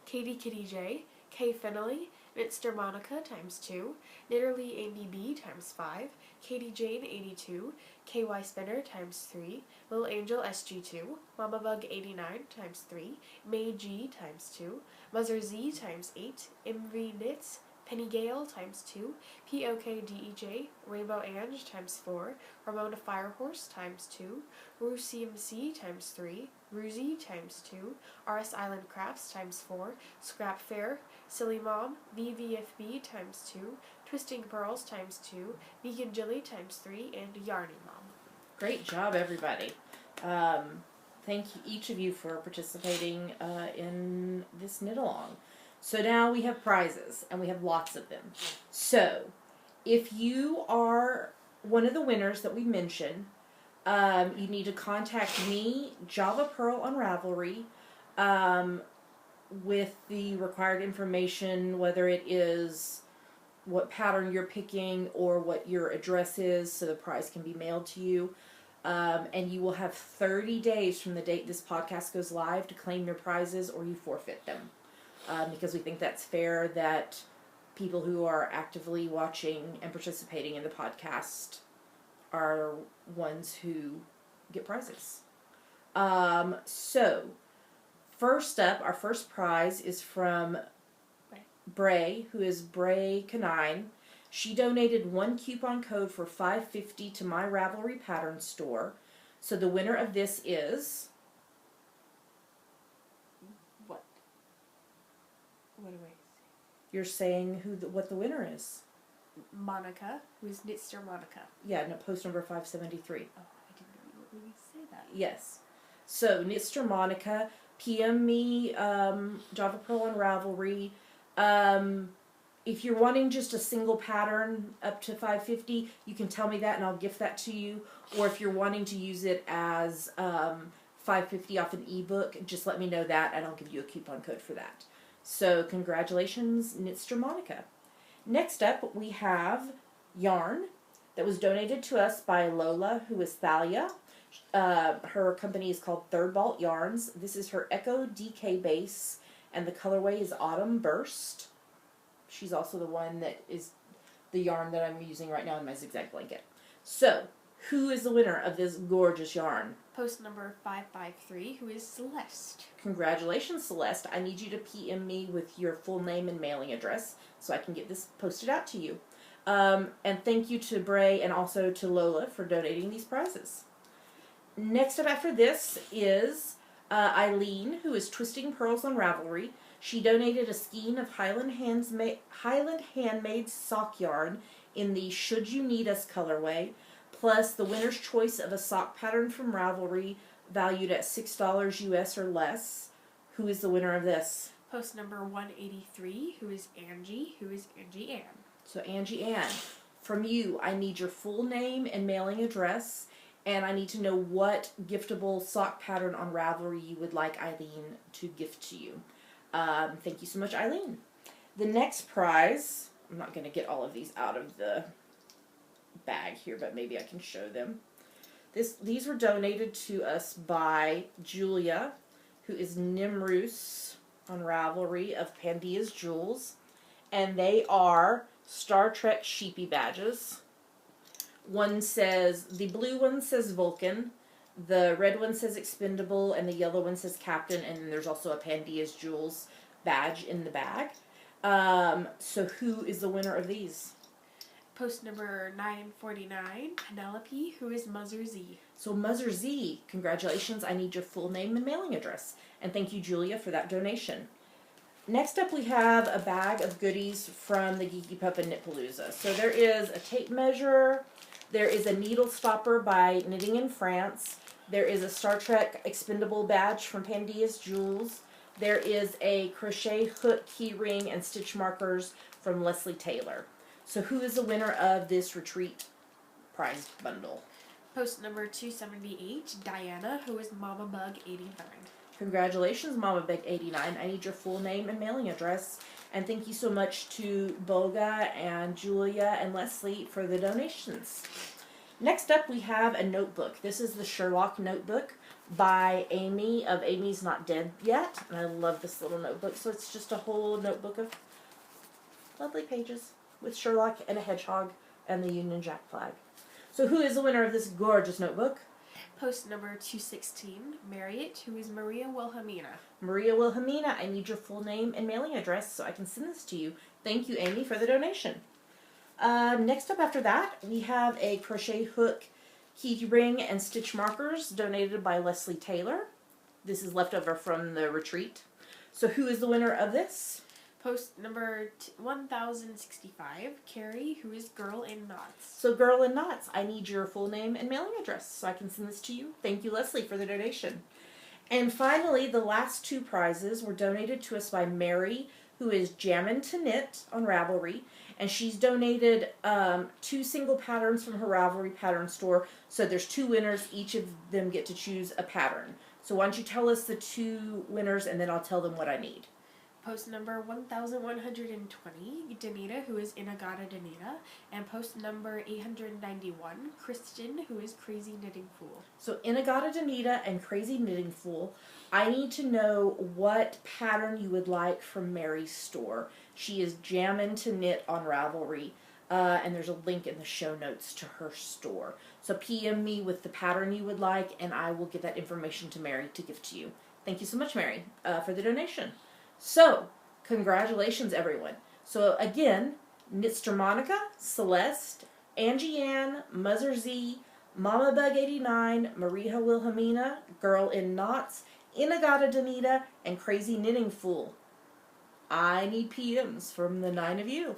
Katie Kitty J, Kay Fennelly, Mr. Monica ×2, Knitterly Amy B ×5, Katie Jane 82, KY Spinner ×3, Little Angel SG2, Mama Bug 89 ×3, May G ×2, Muzzer Z ×8, MV Knits, Penny Gale ×2, POKDEJ, Rainbow Ange ×4, Ramona Firehorse ×2, Rue CMC ×3, Ruzy ×2, RS Island Crafts ×4, Scrap Fair, Silly Mom, VVFB ×2, Twisting Pearls ×2, Vegan Jilly ×3, and Yarny Mom. Great job, everybody. Thank you, each of you, for participating in this knit-along. So now we have prizes, and we have lots of them. So, if you are one of the winners that we mentioned, you need to contact me, Java Pearl on Ravelry, with the required information, whether it is what pattern you're picking or what your address is, so the prize can be mailed to you. And you will have 30 days from the date this podcast goes live to claim your prizes, or you forfeit them. Because we think that's fair, that people who are actively watching and participating in the podcast are ones who get prizes. So, first up, our first prize is from Bray, who is Bray Canine. She donated one coupon code for $5.50 to my Ravelry pattern store. So the winner of this is... What do I say? You're saying what the winner is. Monica, who's Knitster Monica. Yeah, no, post number 573. Oh, I didn't really say that. Yes. So, Knitster Monica, PM me, Java Pearl on Ravelry. If you're wanting just a single pattern up to $5.50, you can tell me that and I'll gift that to you. Or if you're wanting to use it as $5.50 off an ebook, just let me know that and I'll give you a coupon code for that. So, congratulations, Knitster Monica. Next up, we have yarn that was donated to us by Lola, who is Thalia. Her company is called Third Vault Yarns. This is her Echo DK base, and the colorway is Autumn Burst. She's also the one that is the yarn that I'm using right now in my zigzag blanket. So, who is the winner of this gorgeous yarn? Post number 553, who is Celeste. Congratulations, Celeste. I need you to PM me with your full name and mailing address so I can get this posted out to you. And thank you to Bray and also to Lola for donating these prizes. Next up after this is Eileen, who is twisting pearls on Ravelry. She donated a skein of Highland Handmade sock yarn in the Should You Need Us colorway, plus the winner's choice of a sock pattern from Ravelry valued at $6 US or less. Who is the winner of this? Post number 183, who is Angie Ann. So Angie Ann, from you, I need your full name and mailing address, and I need to know what giftable sock pattern on Ravelry you would like Eileen to gift to you. Thank you so much, Eileen. The next prize, I'm not going to get all of these out of the bag here, but maybe I can show them. These were donated to us by Julia, who is Nimrus on Ravelry of Pandia's Jewels, and they are Star Trek Sheepy badges. One says, the blue one says Vulcan, the red one says Expendable, and the yellow one says Captain, and then there's also a Pandia's Jewels badge in the bag. So who is the winner of these? Post number 949, Penelope, who is Muzzer Z. So Muzzer Z, congratulations. I need your full name and mailing address. And thank you, Julia, for that donation. Next up, we have a bag of goodies from the Geeky Pup and Knitpalooza. So there is a tape measure, there is a needle stopper by Knitting in France, there is a Star Trek Expendable badge from Pandia's Jewels, there is a crochet hook, key ring, and stitch markers from Leslie Taylor. So who is the winner of this retreat prize bundle? Post number 278, Diana, who is Mama Bug 89. Congratulations, Mama Big 89. I need your full name and mailing address. And thank you so much to Boga and Julia and Leslie for the donations. Next up, we have a notebook. This is the Sherlock notebook by Amy of Amy's Not Dead Yet. And I love this little notebook. So it's just a whole notebook of lovely pages with Sherlock and a hedgehog and the Union Jack flag. So who is the winner of this gorgeous notebook? Post number 216, Marriott, who is Maria Wilhelmina. Maria Wilhelmina, I need your full name and mailing address so I can send this to you. Thank you, Amy, for the donation. Next up after that, we have a crochet hook, key ring, and stitch markers donated by Leslie Taylor. This is leftover from the retreat. So who is the winner of this? Post number 1065, Carrie, who is Girl in Knots. So Girl in Knots, I need your full name and mailing address so I can send this to you. Thank you, Leslie, for the donation. And finally, the last two prizes were donated to us by Mary, who is Jammin' to Knit on Ravelry. And she's donated 2 single patterns from her Ravelry pattern store. So there's 2 winners. Each of them get to choose a pattern. So why don't you tell us the 2 winners and then I'll tell them what I need. Post number 1120, Danita, who is Inagata Danita, and post number 891, Kristen, who is Crazy Knitting Fool. So Inagata Danita and Crazy Knitting Fool, I need to know what pattern you would like from Mary's store. She is Jammin' to Knit on Ravelry, and there's a link in the show notes to her store. So PM me with the pattern you would like, and I will get that information to Mary to give to you. Thank you so much, Mary, for the donation. So, congratulations, everyone. So, again, Knitster Monica, Celeste, Angie Ann, Muzzer Z, Mama Bug 89, Maria Wilhelmina, Girl in Knots, Inagata Danita, and Crazy Knitting Fool. I need PMs from the 9 of you.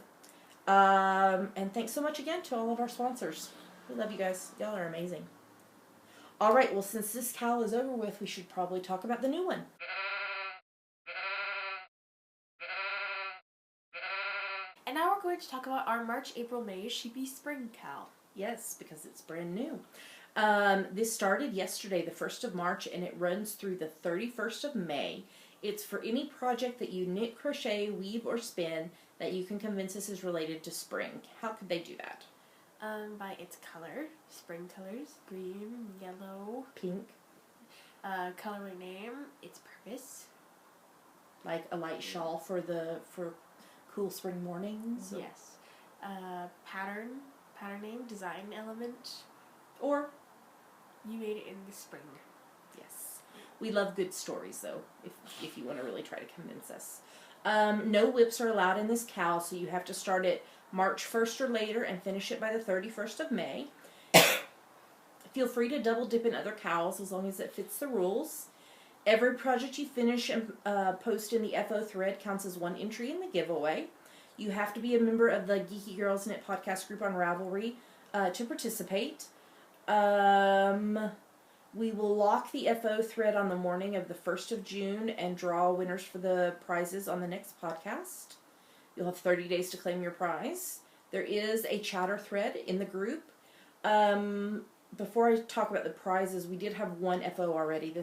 And thanks so much again to all of our sponsors. We love you guys. Y'all are amazing. All right, well, since this cowl is over with, we should probably talk about the new one. And now we're going to talk about our March, April, May Sheepy Spring Cowl. Yes, because it's brand new. This started yesterday, the 1st of March, and it runs through the 31st of May. It's for any project that you knit, crochet, weave, or spin that you can convince us is related to spring. How could they do that? By its color, spring colors, green, yellow, Pink, colorway name, its purpose. like a light shawl for cool spring mornings. Yes. Pattern name, design element. Or You made it in the spring. We love good stories, though, if you want to really try to convince us. No whips are allowed in this cowl, so you have to start it March 1st or later and finish it by the 31st of May. Feel free to double dip in other cowls as long as it fits the rules. Every project you finish and post in the FO thread counts as one entry in the giveaway. You have to be a member of the Geeky Girls Knit podcast group on Ravelry to participate. We will lock the FO thread on the morning of the 1st of June and draw winners for the prizes on the next podcast. You'll have 30 days to claim your prize. There is a chatter thread in the group. Before I talk about the prizes, we did have one FO already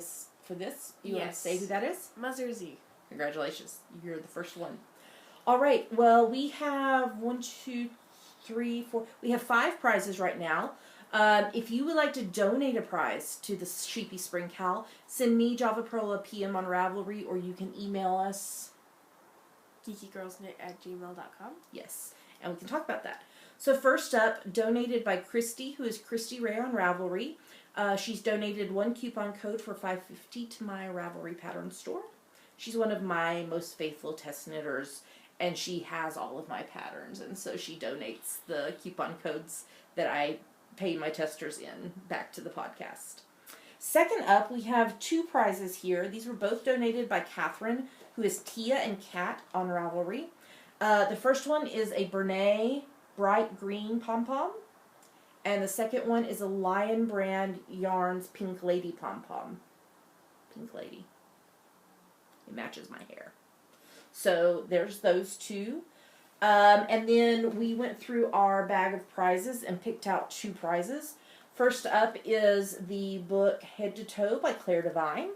for this. You want to say who that is? Muzzer Z. Congratulations. You're the first one. All right. Well, we have 1, 2, 3, 4. We have 5 prizes right now. If you would like to donate a prize to the Sheepy Spring Cowl, send me, Java Pearl, a PM on Ravelry, or you can email us. geekygirlsknit@gmail.com. Yes, and we can talk about that. So first up, donated by Christy, who is Christy Ray on Ravelry. She's donated 1 coupon code for $5.50 to my Ravelry pattern store. She's one of my most faithful test knitters, and she has all of my patterns, and so she donates the coupon codes that I pay my testers in back to the podcast. Second up, we have 2 prizes here. These were both donated by Catherine, who is Tia and Kat on Ravelry. The first one is a Bernay bright green pom-pom, and the second one is a Lion Brand Yarns Pink Lady pom-pom. Pink Lady. It matches my hair. So there's those 2. And then we went through our bag of prizes and picked out 2 prizes. First up is the book Head to Toe by Claire Devine.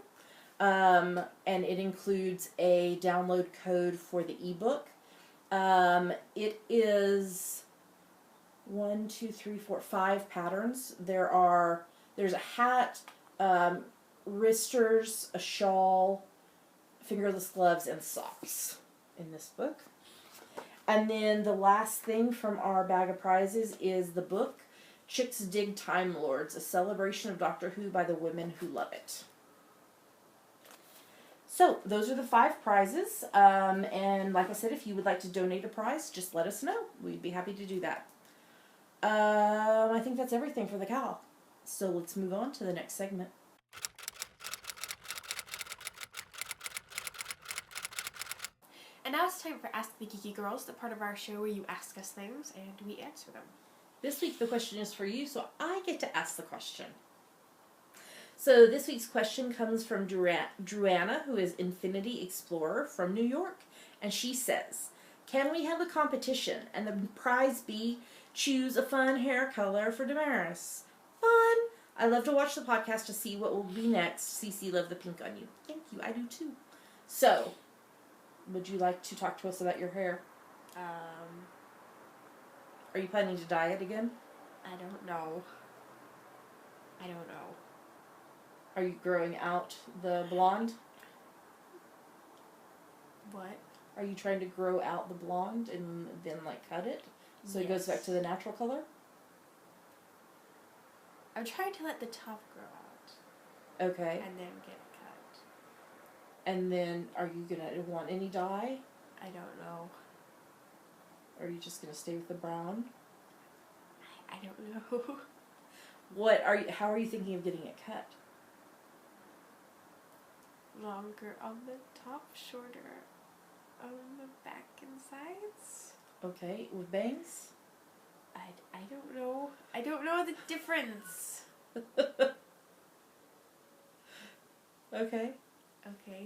And it includes a download code for the ebook. It is 1, 2, 3, 4, 5 patterns. There's a hat, wristers, a shawl, fingerless gloves, and socks in this book. And then the last thing from our bag of prizes is the book Chicks Dig Time Lords, a celebration of Doctor Who by the women who love it. So those are the 5 prizes. And like I said, if you would like to donate a prize, just let us know. We'd be happy to do that. I think that's everything for the cowl. So let's move on to the next segment. And now it's time for Ask the Geeky Girls, the part of our show where you ask us things and we answer them. This week the question is for you, so I get to ask the question. So this week's question comes from Druanna, who is Infinity Explorer from New York. And she says, can we have a competition and the prize be choose a fun hair color for Damaris? Fun! I love to watch the podcast to see what will be next. CC, love the pink on you. Thank you, I do too. So, would you like to talk to us about your hair? Are you planning to dye it again? I don't know. Are you growing out the blonde? What? Are you trying to grow out the blonde and then cut it so it goes Yes. back to the natural color? I'm trying to let the top grow out. Okay. And then get it cut. And then are you going to want any dye? I don't know. Or are you just going to stay with the brown? I don't know. How are you thinking of getting it cut? Longer on the top, shorter on the back and sides. Okay, with bangs? I don't know. I don't know the difference. Okay. Okay.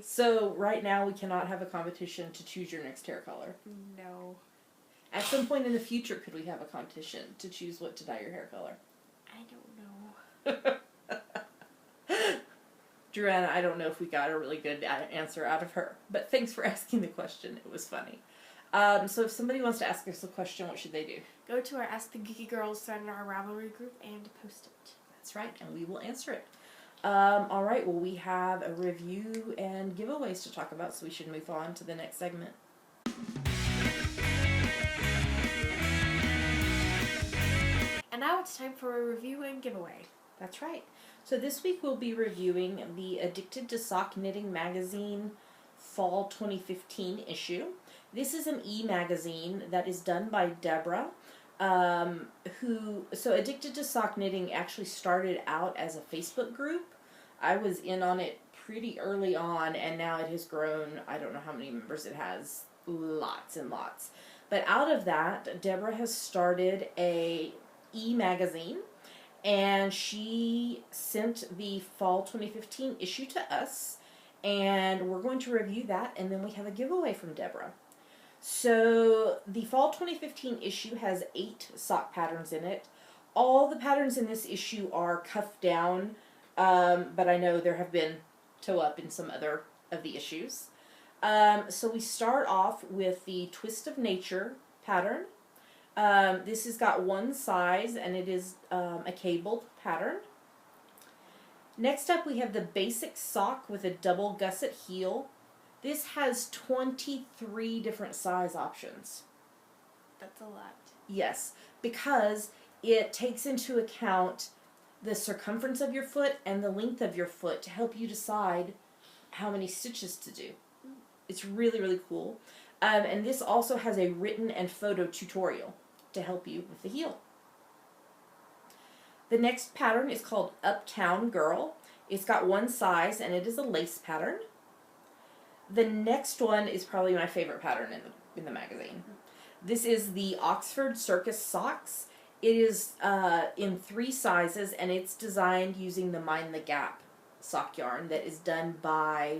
So right now we cannot have a competition to choose your next hair color. No. At some point in the future, could we have a competition to choose what to dye your hair color? I don't know. Joanna, I don't know if we got a really good answer out of her, but thanks for asking the question. It was funny. So if somebody wants to ask us a question, what should they do? Go to our Ask the Geeky Girls thread in our Ravelry group and post it. That's right, and we will answer it. All right, well, we have a review and giveaways to talk about, so we should move on to the next segment. And now it's time for a review and giveaway. That's right. So this week we'll be reviewing the Addicted to Sock Knitting magazine fall 2015 issue. This is an e-magazine that is done by Deborah, so Addicted to Sock Knitting actually started out as a Facebook group. I was in on it pretty early on, and now it has grown. I don't know how many members it has, lots and lots. But out of that, Deborah has started a e-magazine, and she sent the fall 2015 issue to us, and we're going to review that, and then we have a giveaway from Deborah. So the fall 2015 issue has 8 sock patterns in it. All the patterns in this issue are cuff down, but I know there have been toe up in some other of the issues. So we start off with the Twist of Nature pattern. This has got one size, and it is a cabled pattern. Next up we have the Basic Sock with a double gusset heel. This has 23 different size options. That's a lot. Yes, because it takes into account the circumference of your foot and the length of your foot to help you decide how many stitches to do. It's really, really cool. And this also has a written and photo tutorial to help you with the heel. The next pattern is called Uptown Girl. It's got one size, and it is a lace pattern. The next one is probably my favorite pattern in the magazine. This is the Oxford Circus Socks. It is in 3 sizes, and it's designed using the Mind the Gap sock yarn that is done by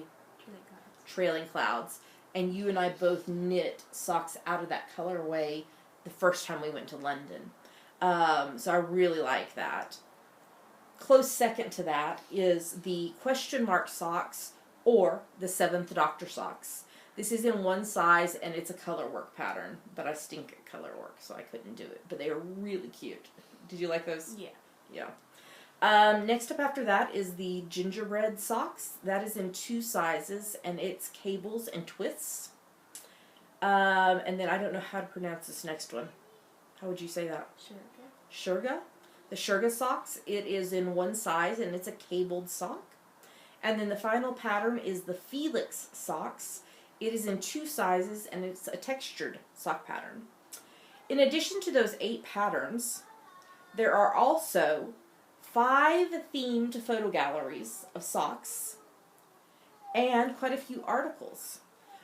Trailing Clouds. And you and I both knit socks out of that colorway the first time we went to London. So I really like that. Close second to that is the Question Mark Socks, or the 7th Doctor Socks. This is in one size, and it's a color work pattern, but I stink at color work, so I couldn't do it. But they are really cute. Did you like those? Yeah. Yeah. Next up after that is the Gingerbread Socks. That is in 2 sizes, and it's cables and twists. And then I don't know how to pronounce this next one. How would you say that? Shurga. The Shurga Socks. It is in 1 size, and it's a cabled sock. And then the final pattern is the Felix Socks. It is in 2 sizes, and it's a textured sock pattern. In addition to those 8 patterns, there are also 5 themed photo galleries of socks and quite a few articles.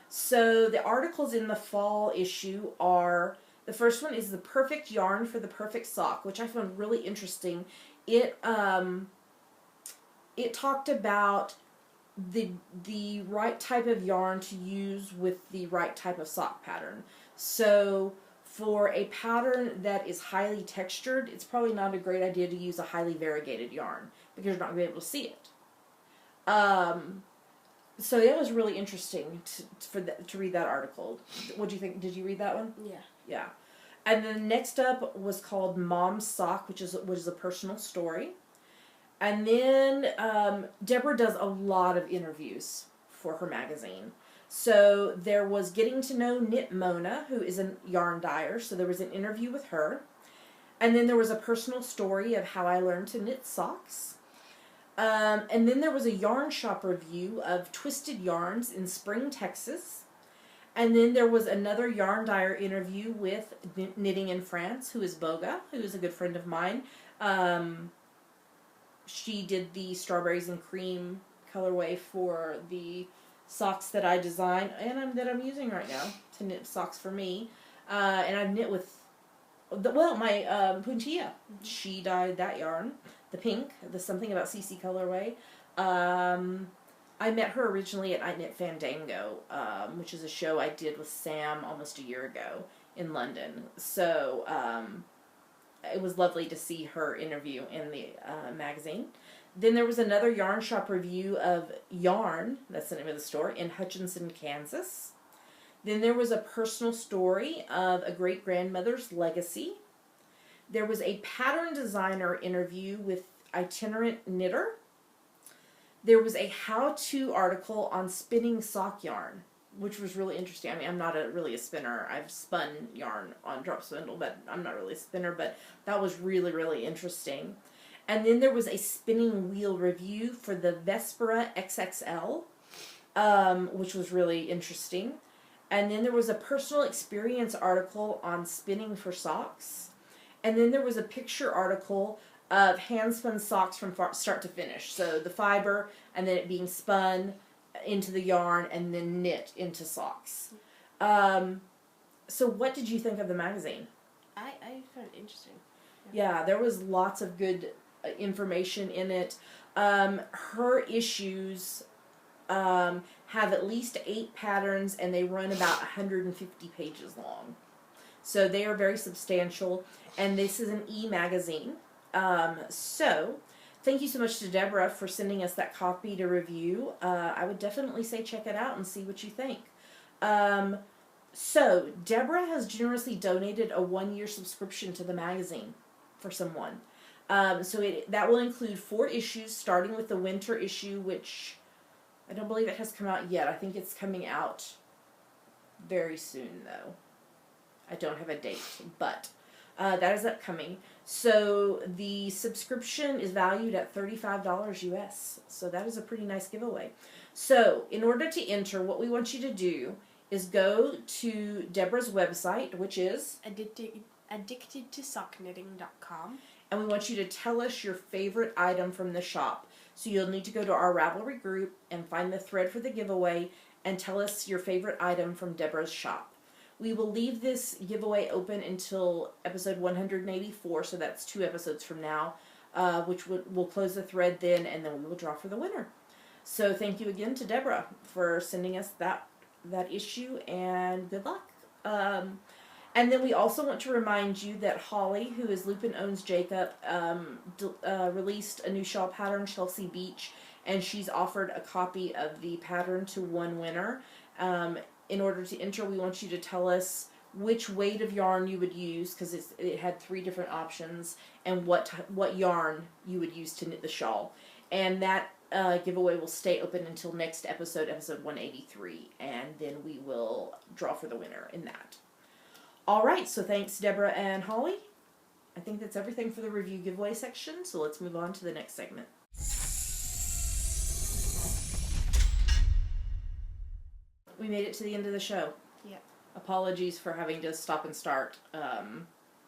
So the articles in the fall issue are, the first one is the perfect yarn for the perfect sock, which I found really interesting. It talked about the right type of yarn to use with the right type of sock pattern. So for a pattern that is highly textured, it's probably not a great idea to use a highly variegated yarn because you're not going to be able to see it. So that was really interesting to read that article. What do you think? Did you read that one? Yeah. Yeah. And then next up was called Mom's Sock, which is a personal story. And then Deborah does a lot of interviews for her magazine. So there was Getting to Know Knit Mona, who is a yarn dyer. So there was an interview with her. And then there was a personal story of how I learned to knit socks. And then there was a yarn shop review of Twisted Yarns in Spring, Texas. And then there was another yarn dyer interview with Knitting in France, who is Boga, who is a good friend of mine. She did the strawberries and cream colorway for the socks that I designed and that I'm using right now to knit socks for me. And I've knit with, my Puntilla. Mm-hmm. She dyed that yarn, the pink, the Something About CC colorway. I met her originally at I Knit Fandango, which is a show I did with Sam almost a year ago in London. So it was lovely to see her interview in the magazine. Then there was another yarn shop review of Yarn, that's the name of the store, in Hutchinson, Kansas. Then there was a personal story of a great-grandmother's legacy. There was a pattern designer interview with Itinerant Knitter. There was a how-to article on spinning sock yarn, which was really interesting. I mean, I'm not really a spinner. I've spun yarn on drop spindle, but I'm not really a spinner, but that was really, really interesting. And then there was a spinning wheel review for the Vespera XXL, which was really interesting. And then there was a personal experience article on spinning for socks. And then there was a picture article of hand-spun socks from start to finish. So the fiber, and then it being spun into the yarn, and then knit into socks. So what did you think of the magazine? I found it interesting. Yeah, there was lots of good information in it. Her issues have at least 8 patterns, and they run about 150 pages long. So they are very substantial, and this is an e-magazine. So thank you so much to Deborah for sending us that copy to review. I would definitely say check it out and see what you think. So Deborah has generously donated a 1-year subscription to the magazine for someone. That will include 4 issues, starting with the winter issue, which I don't believe it has come out yet. I think it's coming out very soon, though. I don't have a date, but that is upcoming. So the subscription is valued at $35 US. So that is a pretty nice giveaway. So in order to enter, what we want you to do is go to Deborah's website, which is addictedtosockknitting.com. And we want you to tell us your favorite item from the shop. So you'll need to go to our Ravelry group and find the thread for the giveaway and tell us your favorite item from Deborah's shop. We will leave this giveaway open until episode 184, so that's 2 episodes from now, which we'll close the thread then, and then we will draw for the winner. So thank you again to Deborah for sending us that issue, and good luck. And then we also want to remind you that Holly, who is Lupin Owns Jacob, released a new shawl pattern, Chelsea Beach, and she's offered a copy of the pattern to one winner. In order to enter, we want you to tell us which weight of yarn you would use, because it had 3 different options, and what yarn you would use to knit the shawl. And that giveaway will stay open until next episode 183, and then we will draw for the winner in that. All right, so thanks, Deborah and Holly. I think that's everything for the review giveaway section, so let's move on to the next segment. We made it to the end of the show. Yep. Apologies for having to stop and start.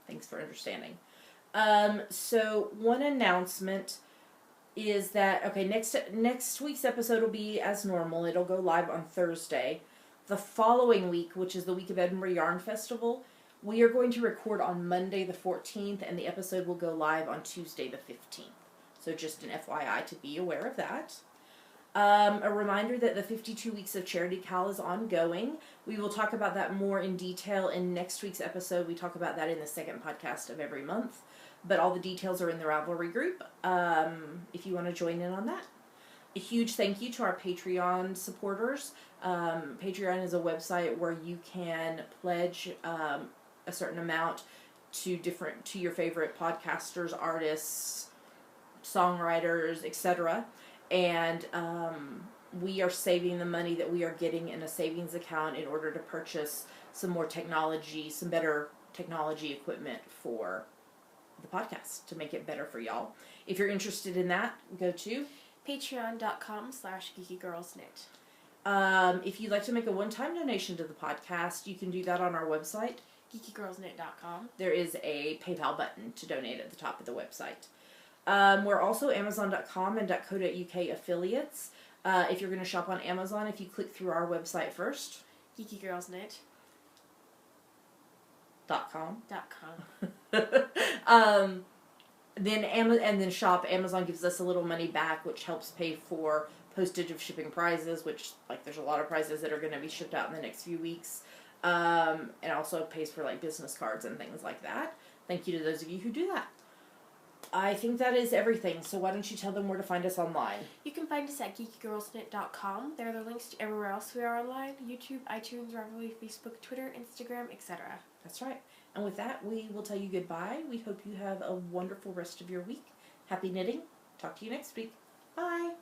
Thanks for understanding. So one announcement is that, okay, next week's episode will be as normal. It'll go live on Thursday. The following week, which is the week of Edinburgh Yarn Festival, we are going to record on Monday the 14th, and the episode will go live on Tuesday the 15th. So just an FYI to be aware of that. A reminder that the 52 Weeks of Charity Cowl is ongoing. We will talk about that more in detail in next week's episode. We talk about that in the second podcast of every month. But all the details are in the Ravelry group if you want to join in on that. A huge thank you to our Patreon supporters. Patreon is a website where you can pledge a certain amount to your favorite podcasters, artists, songwriters, etc. And we are saving the money that we are getting in a savings account in order to purchase some more technology, some better technology equipment for the podcast to make it better for y'all. If you're interested in that, go to patreon.com/geekygirlsknit. If you'd like to make a one-time donation to the podcast, you can do that on our website, geekygirlsknit.com. There is a PayPal button to donate at the top of the website. We're also Amazon.com and .co.uk affiliates. If you're going to shop on Amazon, if you click through our website first, geekygirlsknit.com. Then shop. Amazon gives us a little money back, which helps pay for postage of shipping prizes, which, like, there's a lot of prizes that are going to be shipped out in the next few weeks. And also pays for, like, business cards and things like that. Thank you to those of you who do that. I think that is everything, so why don't you tell them where to find us online? You can find us at geekygirlsknit.com. There are the links to everywhere else we are online: YouTube, iTunes, Ravelry, Facebook, Twitter, Instagram, etc. That's right. And with that, we will tell you goodbye. We hope you have a wonderful rest of your week. Happy knitting. Talk to you next week. Bye.